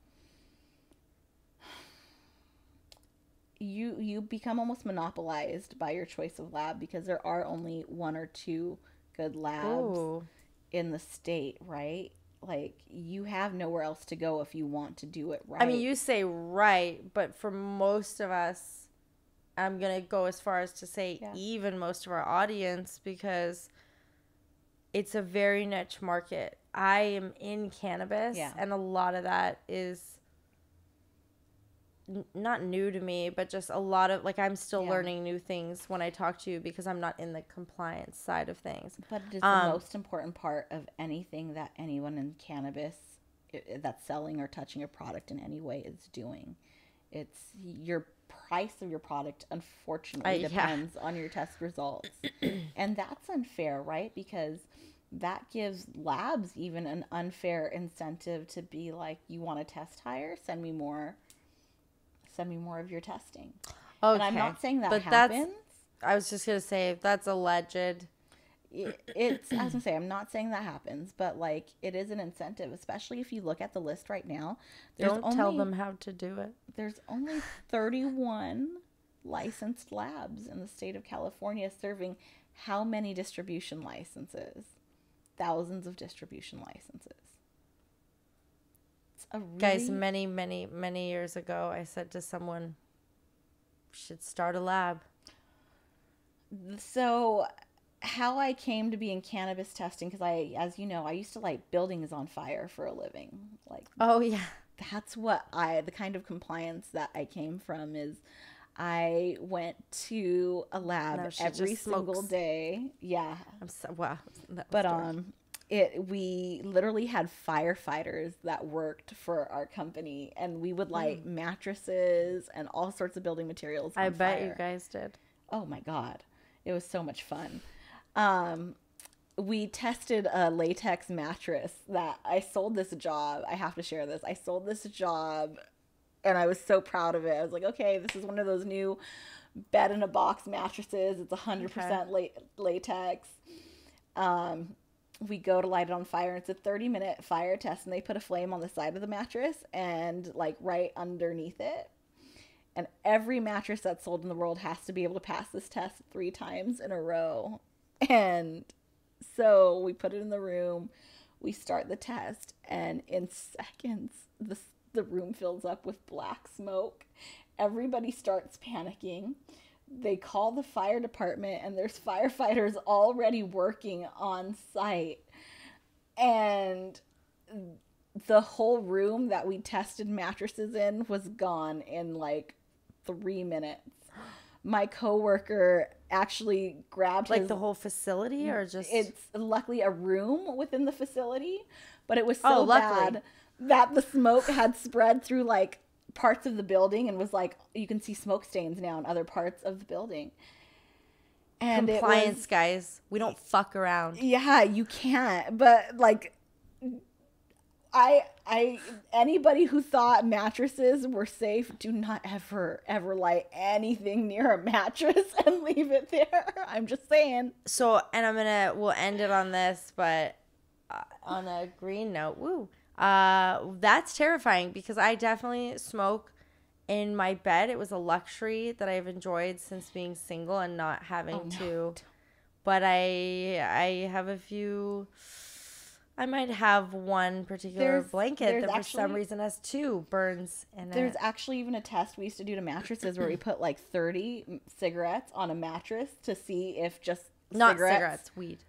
you become almost monopolized by your choice of lab because there are only one or two good labs in the state, right? Like you have nowhere else to go if you want to do it right. I mean, you say right, but for most of us, I'm going to go as far as to say even most of our audience, because it's a very niche market. I am in cannabis, and a lot of that is not new to me, but just a lot of, like, I'm still learning new things when I talk to you because I'm not in the compliance side of things. But it is the most important part of anything that anyone in cannabis that's selling or touching a product in any way is doing. It's your price of your product, unfortunately, depends on your test results. And that's unfair, right? Because that gives labs even an unfair incentive to be like, you want to test higher? Send me more of your testing. Okay. And I'm not saying that happens. I was just going to say, that's alleged. I was going to say, I'm not saying that happens, but like it is an incentive, especially if you look at the list right now. Don't tell them how to do it. There's only 31 licensed labs in the state of California serving how many distribution licenses? Thousands of distribution licenses. Guys, many years ago, I said to someone, should start a lab. So how I came to be in cannabis testing, because as you know, I used to light buildings on fire for a living. Like, oh yeah, that's the kind of compliance that I came from is I went to a lab every single day. Yeah. Wow. But we literally had firefighters that worked for our company, and we would light mattresses and all sorts of building materials on I bet fire. you guys did. Oh my God. It was so much fun. We tested a latex mattress that I sold this job. I have to share this. I sold this job and I was so proud of it. I was like, okay, this is one of those new bed in a box mattresses. It's 100% latex. We go to light it on fire, and it's a 30-minute fire test, and they put a flame on the side of the mattress and like right underneath it. And every mattress that's sold in the world has to be able to pass this test 3 times in a row. And so we put it in the room, we start the test, and in seconds, the room fills up with black smoke. Everybody starts panicking. They call the fire department, and there's firefighters already working on site. And the whole room that we tested mattresses in was gone in like 3 minutes. My coworker actually grabbed the whole facility, or just it's luckily a room within the facility, but it was so bad that the smoke had spread through like parts of the building and was like, you can see smoke stains now in other parts of the building. And compliance, guys, we don't fuck around. Yeah, you can't. But like, anybody who thought mattresses were safe, do not ever light anything near a mattress and leave it there. I'm just saying. So, and we'll end it on this, but on a green note, that's terrifying because I definitely smoke in my bed. It was a luxury that I've enjoyed since being single and not having to. But I have a few. I might have one particular blanket that for some reason has two burns in it. There's actually even a test we used to do to mattresses where we put like 30 cigarettes on a mattress to see if just not cigarettes, weed.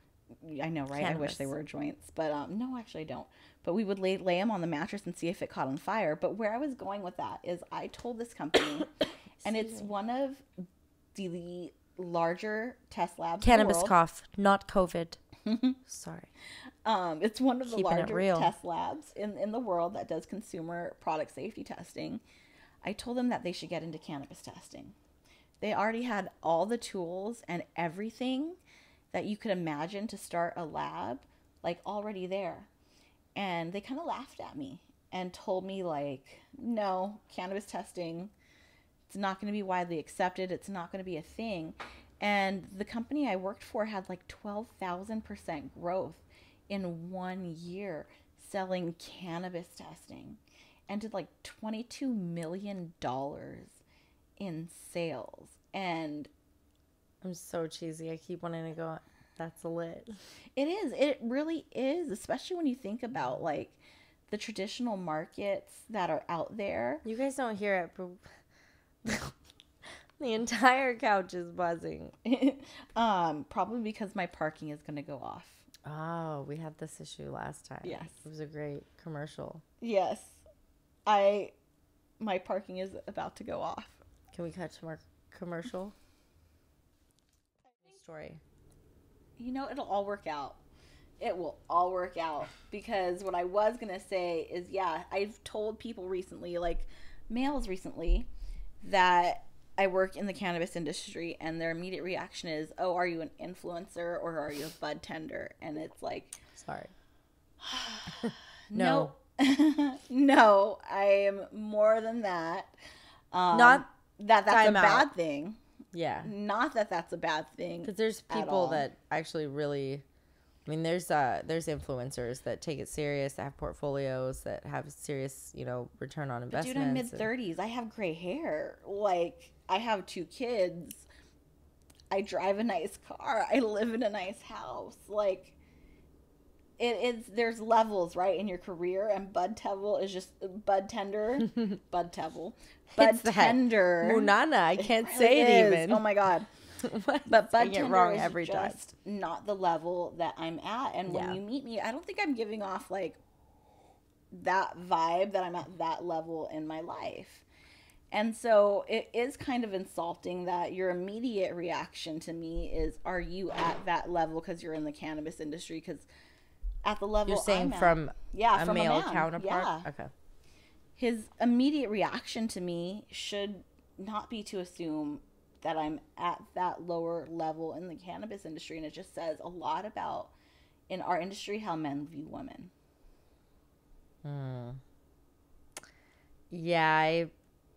I know, right? Cannabis. I wish they were joints, but no, actually I don't. But we would lay them on the mattress and see if it caught on fire. But where I was going with that is I told this company, and it's one of the larger test labs. Cannabis cough, not COVID. Sorry. It's one of the larger test labs in the world that does consumer product safety testing. I told them that they should get into cannabis testing. They already had all the tools and everything that you could imagine to start a lab, like already there. And they kind of laughed at me and told me like, no, cannabis testing, it's not going to be widely accepted. It's not going to be a thing. And the company I worked for had like 12,000% growth in 1 year selling cannabis testing and did like $22 million in sales. And I'm so cheesy. I keep wanting to go, that's lit. It is. It really is, especially when you think about like the traditional markets that are out there. You guys don't hear it, but the entire couch is buzzing. Probably because my parking is going to go off. Oh, we had this issue last time. Yes. It was a great commercial. Yes. My parking is about to go off. Can we cut to more commercial? Story. You know, it'll all work out. It will all work out. Because what I was going to say is, yeah, I've told people recently, like males recently, that I work in the cannabis industry, and their immediate reaction is, oh, are you an influencer or are you a bud tender? And it's like, sorry. No. No, I am more than that. Not that's a bad thing. Yeah. Not that that's a bad thing. Because there's people that actually really, I mean, there's influencers that take it serious, that have portfolios, that have serious, return on investment. Dude, I'm mid-30s. I have gray hair. Like, I have 2 kids. I drive a nice car. I live in a nice house. Like, there's levels, right, in your career, and bud tender. Bud tender. Munana, I can't say it even. Oh my God. But bud tender is just not the level that I'm at. And when you meet me, I don't think I'm giving off like that vibe that I'm at that level in my life. And so it is kind of insulting that your immediate reaction to me is, are you at that level because you're in the cannabis industry? Because at the level you're saying I'm from at, a male counterpart? Yeah. Okay. His immediate reaction to me should not be to assume that I'm at that lower level in the cannabis industry. And it just says a lot about, in our industry, how men view women. Yeah,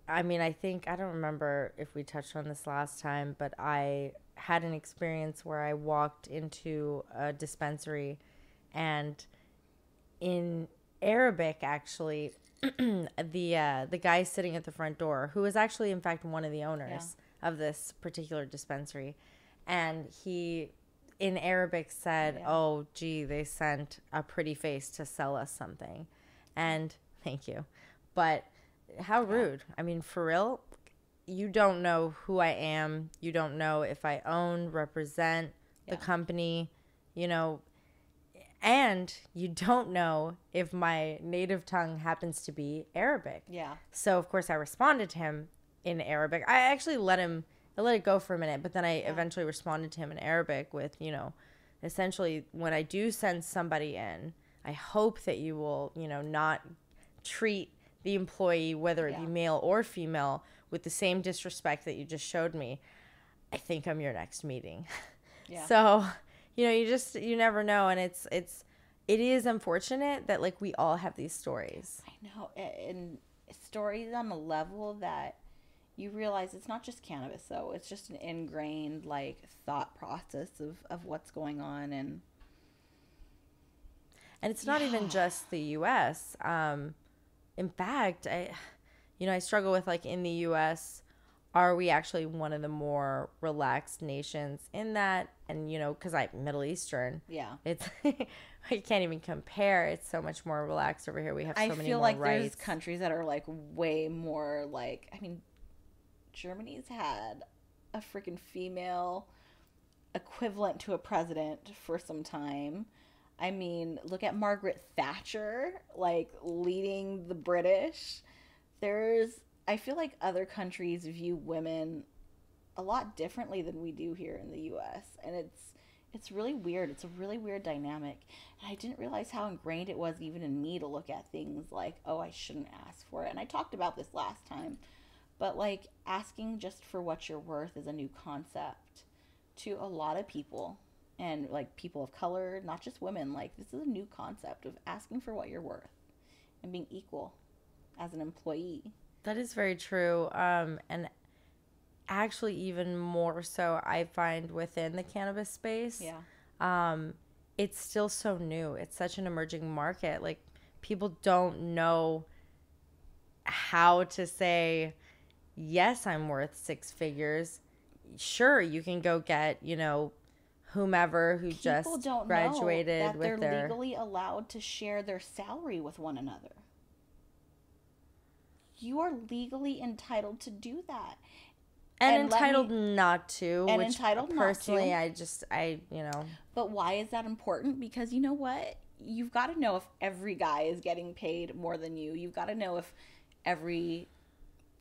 I mean, I think, I don't remember if we touched on this last time, but I had an experience where I walked into a dispensary, and in Arabic, actually, the guy sitting at the front door, who was actually, in fact, one of the owners of this particular dispensary, and he, in Arabic, said, oh, gee, they sent a pretty face to sell us something. And thank you. But how rude. I mean, for real, you don't know who I am. You don't know if I own, represent the company, and you don't know if my native tongue happens to be Arabic. Yeah. So, of course, I responded to him in Arabic. I actually let it go for a minute, but then I eventually responded to him in Arabic with, essentially, when I do send somebody in, I hope that you will, not treat the employee, whether it be male or female, with the same disrespect that you just showed me. I think I'm your next meeting. Yeah. So, you never know. And it is unfortunate that like we all have these stories. I know. And stories on a level that you realize it's not just cannabis, though. It's just an ingrained like thought process of what's going on. And it's not even just the U.S. In fact, I struggle with, like, in the US, are we actually one of the more relaxed nations in that? And, because I'm Middle Eastern, Yeah. it's, I can't even compare. It's so much more relaxed over here. We have so I many feel more like rights. there's countries that are like way more like, I mean, Germany's had a freaking female equivalent to a president for some time. I mean, look at Margaret Thatcher, like leading the British. I feel like other countries view women a lot differently than we do here in the US. And it's really weird. It's a really weird dynamic. And I didn't realize how ingrained it was even in me to look at things like, oh, I shouldn't ask for it. And I talked about this last time. But like asking just for what you're worth is a new concept to a lot of people, and like people of color, not just women. Like this is a new concept of asking for what you're worth and being equal as an employee. That is very true. And actually even more so I find within the cannabis space. Yeah. It's still so new. It's such an emerging market. Like, people don't know how to say, yes, I'm worth six figures. Sure, you can go get, whomever who People just don't graduated know that with they're their legally allowed to share their salary with one another. You are legally entitled to do that. and entitled not to, and which entitled personally not to. I But why is that important? Because you know what? You've got to know if every guy is getting paid more than you. You've got to know if every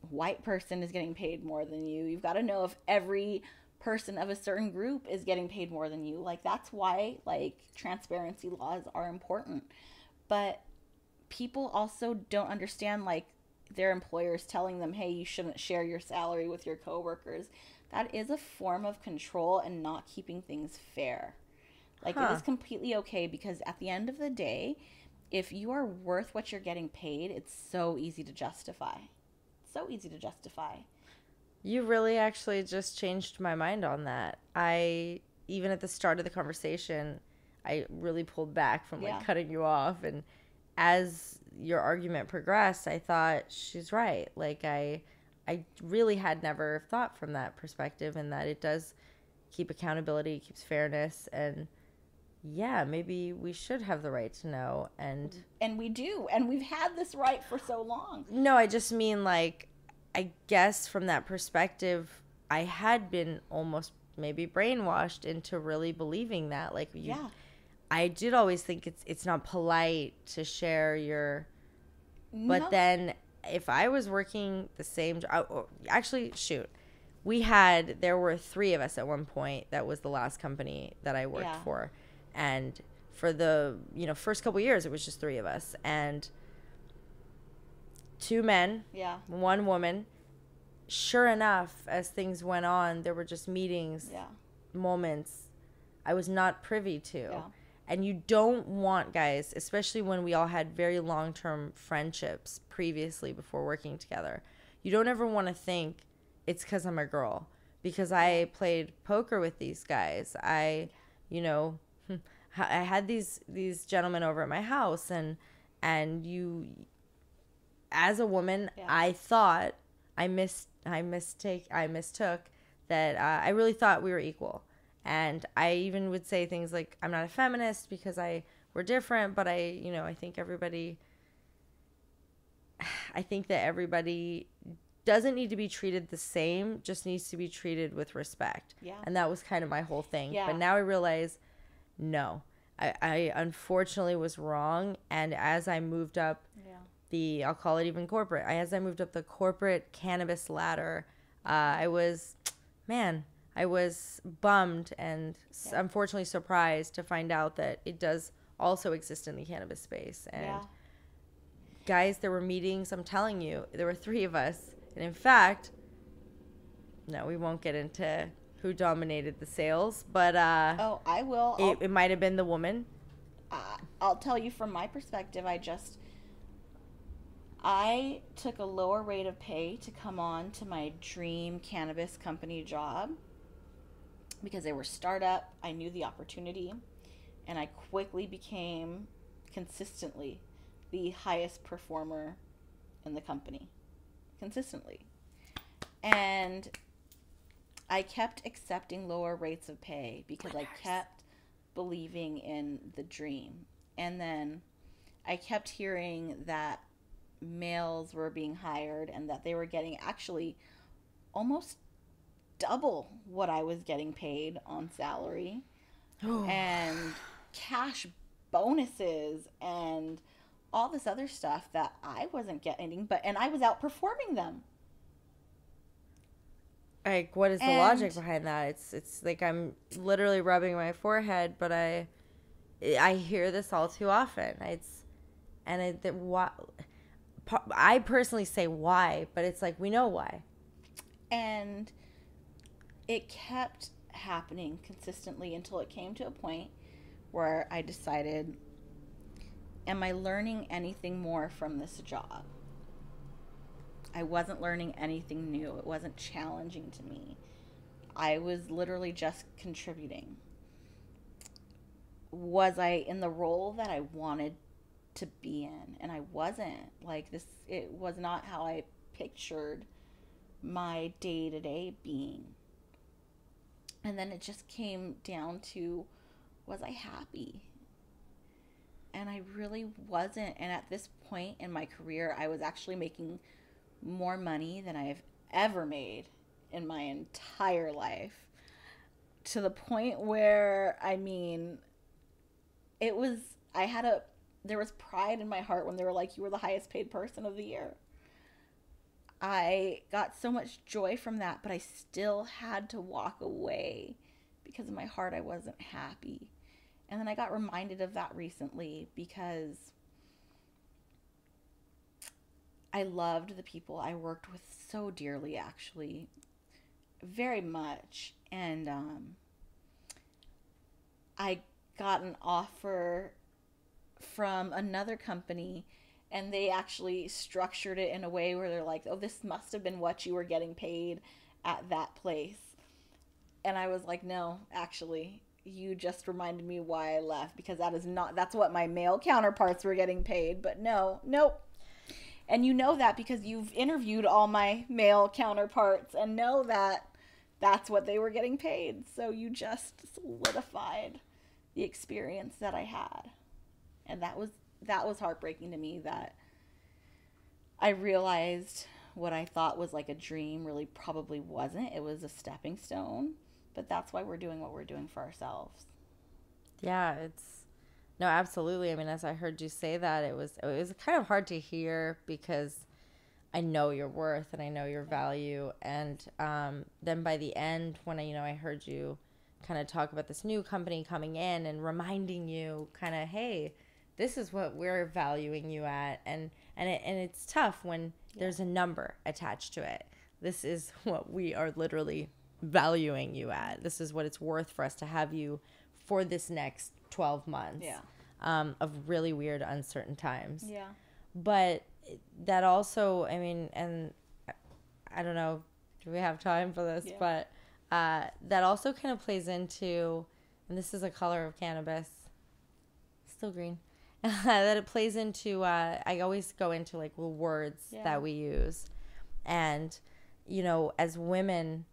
white person is getting paid more than you. You've got to know if every person of a certain group is getting paid more than you. Like, that's why, like, transparency laws are important. But people also don't understand, like, their employers telling them, hey, you shouldn't share your salary with your coworkers. That is a form of control and not keeping things fair. Like, it is completely okay, because at the end of the day, if you are worth what you're getting paid, it's so easy to justify. So easy to justify. You really actually just changed my mind on that. Even at the start of the conversation, I really pulled back from like cutting you off. And as your argument progressed, I thought she's right. Like, I really had never thought from that perspective, and that it does keep accountability, keeps fairness, and yeah, maybe we should have the right to know. And we do, and we've had this right for so long. No, I just mean, like, I guess from that perspective, I had been almost maybe brainwashed into really believing that. Like, I did always think it's not polite to share your. But then, if I was working the same job, actually, shoot, there were three of us at one point. That was the last company that I worked for, and for the first couple years, it was just three of us, and two men, one woman. Sure enough, as things went on, there were just meetings, moments I was not privy to. Yeah. And you don't want, guys, especially when we all had very long-term friendships previously before working together, you don't ever want to think it's because I'm a girl. Because I played poker with these guys. I had these gentlemen over at my house, and you, as a woman, I thought I mistook that I really thought we were equal. And I even would say things like, I'm not a feminist because we're different, but I think that everybody doesn't need to be treated the same, just needs to be treated with respect. Yeah. And that was kind of my whole thing. Yeah. But now I realize, no, I unfortunately was wrong. And as I moved up I'll call it even corporate, as I moved up the corporate cannabis ladder, I was bummed and unfortunately surprised to find out that it does also exist in the cannabis space. And guys, there were meetings, I'm telling you, there were three of us. And in fact, no, we won't get into who dominated the sales, but I will. It might have been the woman. I'll tell you from my perspective, I took a lower rate of pay to come on to my dream cannabis company job because they were startup. I knew the opportunity, and I quickly became consistently the highest performer in the company. consistently. And I kept accepting lower rates of pay because I kept believing in the dream. And then I kept hearing that males were being hired and that they were getting actually almost double what I was getting paid on salary and cash bonuses and all this other stuff that I wasn't getting, and I was outperforming them. Like, what is the logic behind that? It's like I'm literally rubbing my forehead, but I hear this all too often. I personally say why, but it's like we know why. And it kept happening consistently until it came to a point where I decided, am I learning anything more from this job? I wasn't learning anything new. It wasn't challenging to me. I was literally just contributing. Was I in the role that I wanted to be in? And I wasn't. Like this, it was not how I pictured my day-to-day being. And then it just came down to, was I happy? And I really wasn't. And at this point in my career, I was actually making more money than I've ever made in my entire life. To the point where, I mean, there was pride in my heart when they were like, you were the highest paid person of the year. I got so much joy from that, but I still had to walk away because in my heart I wasn't happy. And then I got reminded of that recently because I loved the people I worked with so dearly, actually, very much. And I got an offer from another company, and they actually structured it in a way where they're like, oh, this must have been what you were getting paid at that place. And I was like, no, actually, you just reminded me why I left, because that's what my male counterparts were getting paid. But nope. And you know that because you've interviewed all my male counterparts and know that that's what they were getting paid. So you just solidified the experience that I had. And that was heartbreaking to me, that I realized what I thought was like a dream really probably wasn't. It was a stepping stone. But that's why we're doing what we're doing for ourselves. Yeah, no, absolutely. I mean, as I heard you say that, it was kind of hard to hear because I know your worth and I know your value. And then by the end, when I heard you kind of talk about this new company coming in and reminding you kind of, hey, this is what we're valuing you at. And it's tough when there's a number attached to it. This is what we are literally valuing you at. This is what it's worth for us to have you for this next 12 months of really weird, uncertain times. Yeah. But that also, I mean, and I don't know, do we have time for this? Yeah. But that also kind of plays into, and this is a color of cannabis, still green, that it plays into, I always go into like the words that we use. And, as women,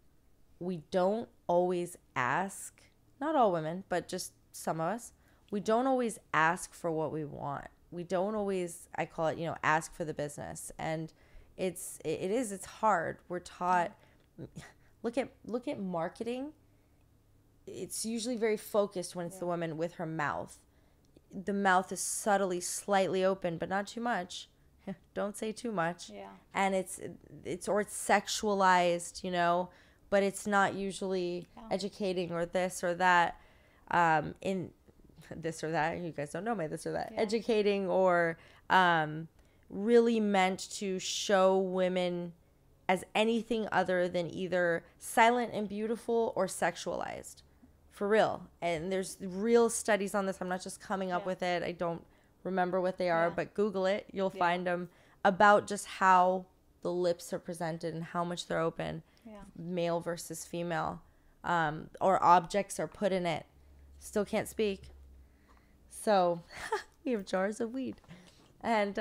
we don't always ask, not all women, but just some of us, we don't always ask for what we want. We don't always, I call it, ask for the business. And it's hard. We're taught, look at marketing. It's usually very focused when it's the woman with her mouth. The mouth is subtly, slightly open, but not too much. Don't say too much. Yeah. And it's sexualized, but it's not usually educating or this or that, in this or that. You guys don't know my this or that. Yeah. Educating or really meant to show women as anything other than either silent and beautiful or sexualized. For real. And there's real studies on this. I'm not just coming up with it. I don't remember what they are, but Google it. You'll find them, about just how the lips are presented and how much they're open. Yeah. Male versus female, or objects are put in it. Still can't speak. So we have jars of weed. And,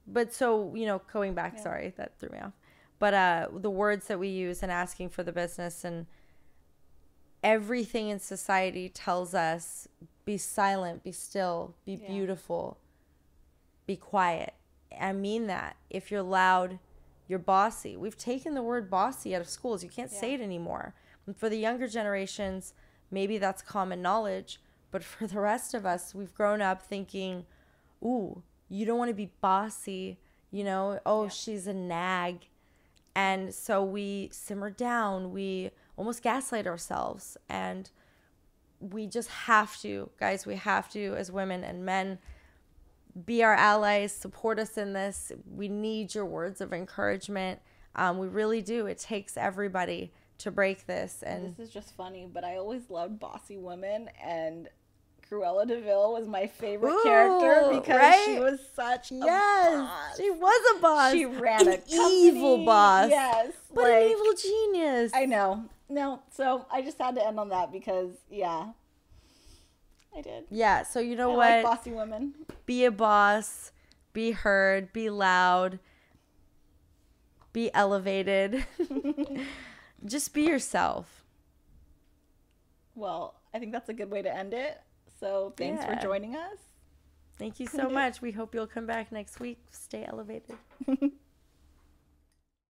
but so, going back, sorry, that threw me off. But the words that we use and asking for the business, and everything in society tells us, be silent, be still, be beautiful, be quiet. I mean that. If you're loud, you're bossy. We've taken the word bossy out of schools. You can't say it anymore. And for the younger generations, maybe that's common knowledge. But for the rest of us, we've grown up thinking, ooh, you don't want to be bossy. You know, she's a nag. And so we simmer down. We almost gaslight ourselves. And we just have to, guys, we have to, as women and men, be our allies, support us in this. We need your words of encouragement. We really do. It takes everybody to break this. And this is just funny, but I always loved bossy women, and Cruella de Vil was my favorite character because she was such a boss. She was a boss. She ran a company. Evil boss. Yes. But an evil genius. I know. No, so I just had to end on that because, I did. Yeah, so you know I what? Like bossy women. Be a boss. Be heard. Be loud. Be elevated. Just be yourself. Well, I think that's a good way to end it. So thanks for joining us. Thank you so much. We hope you'll come back next week. Stay elevated.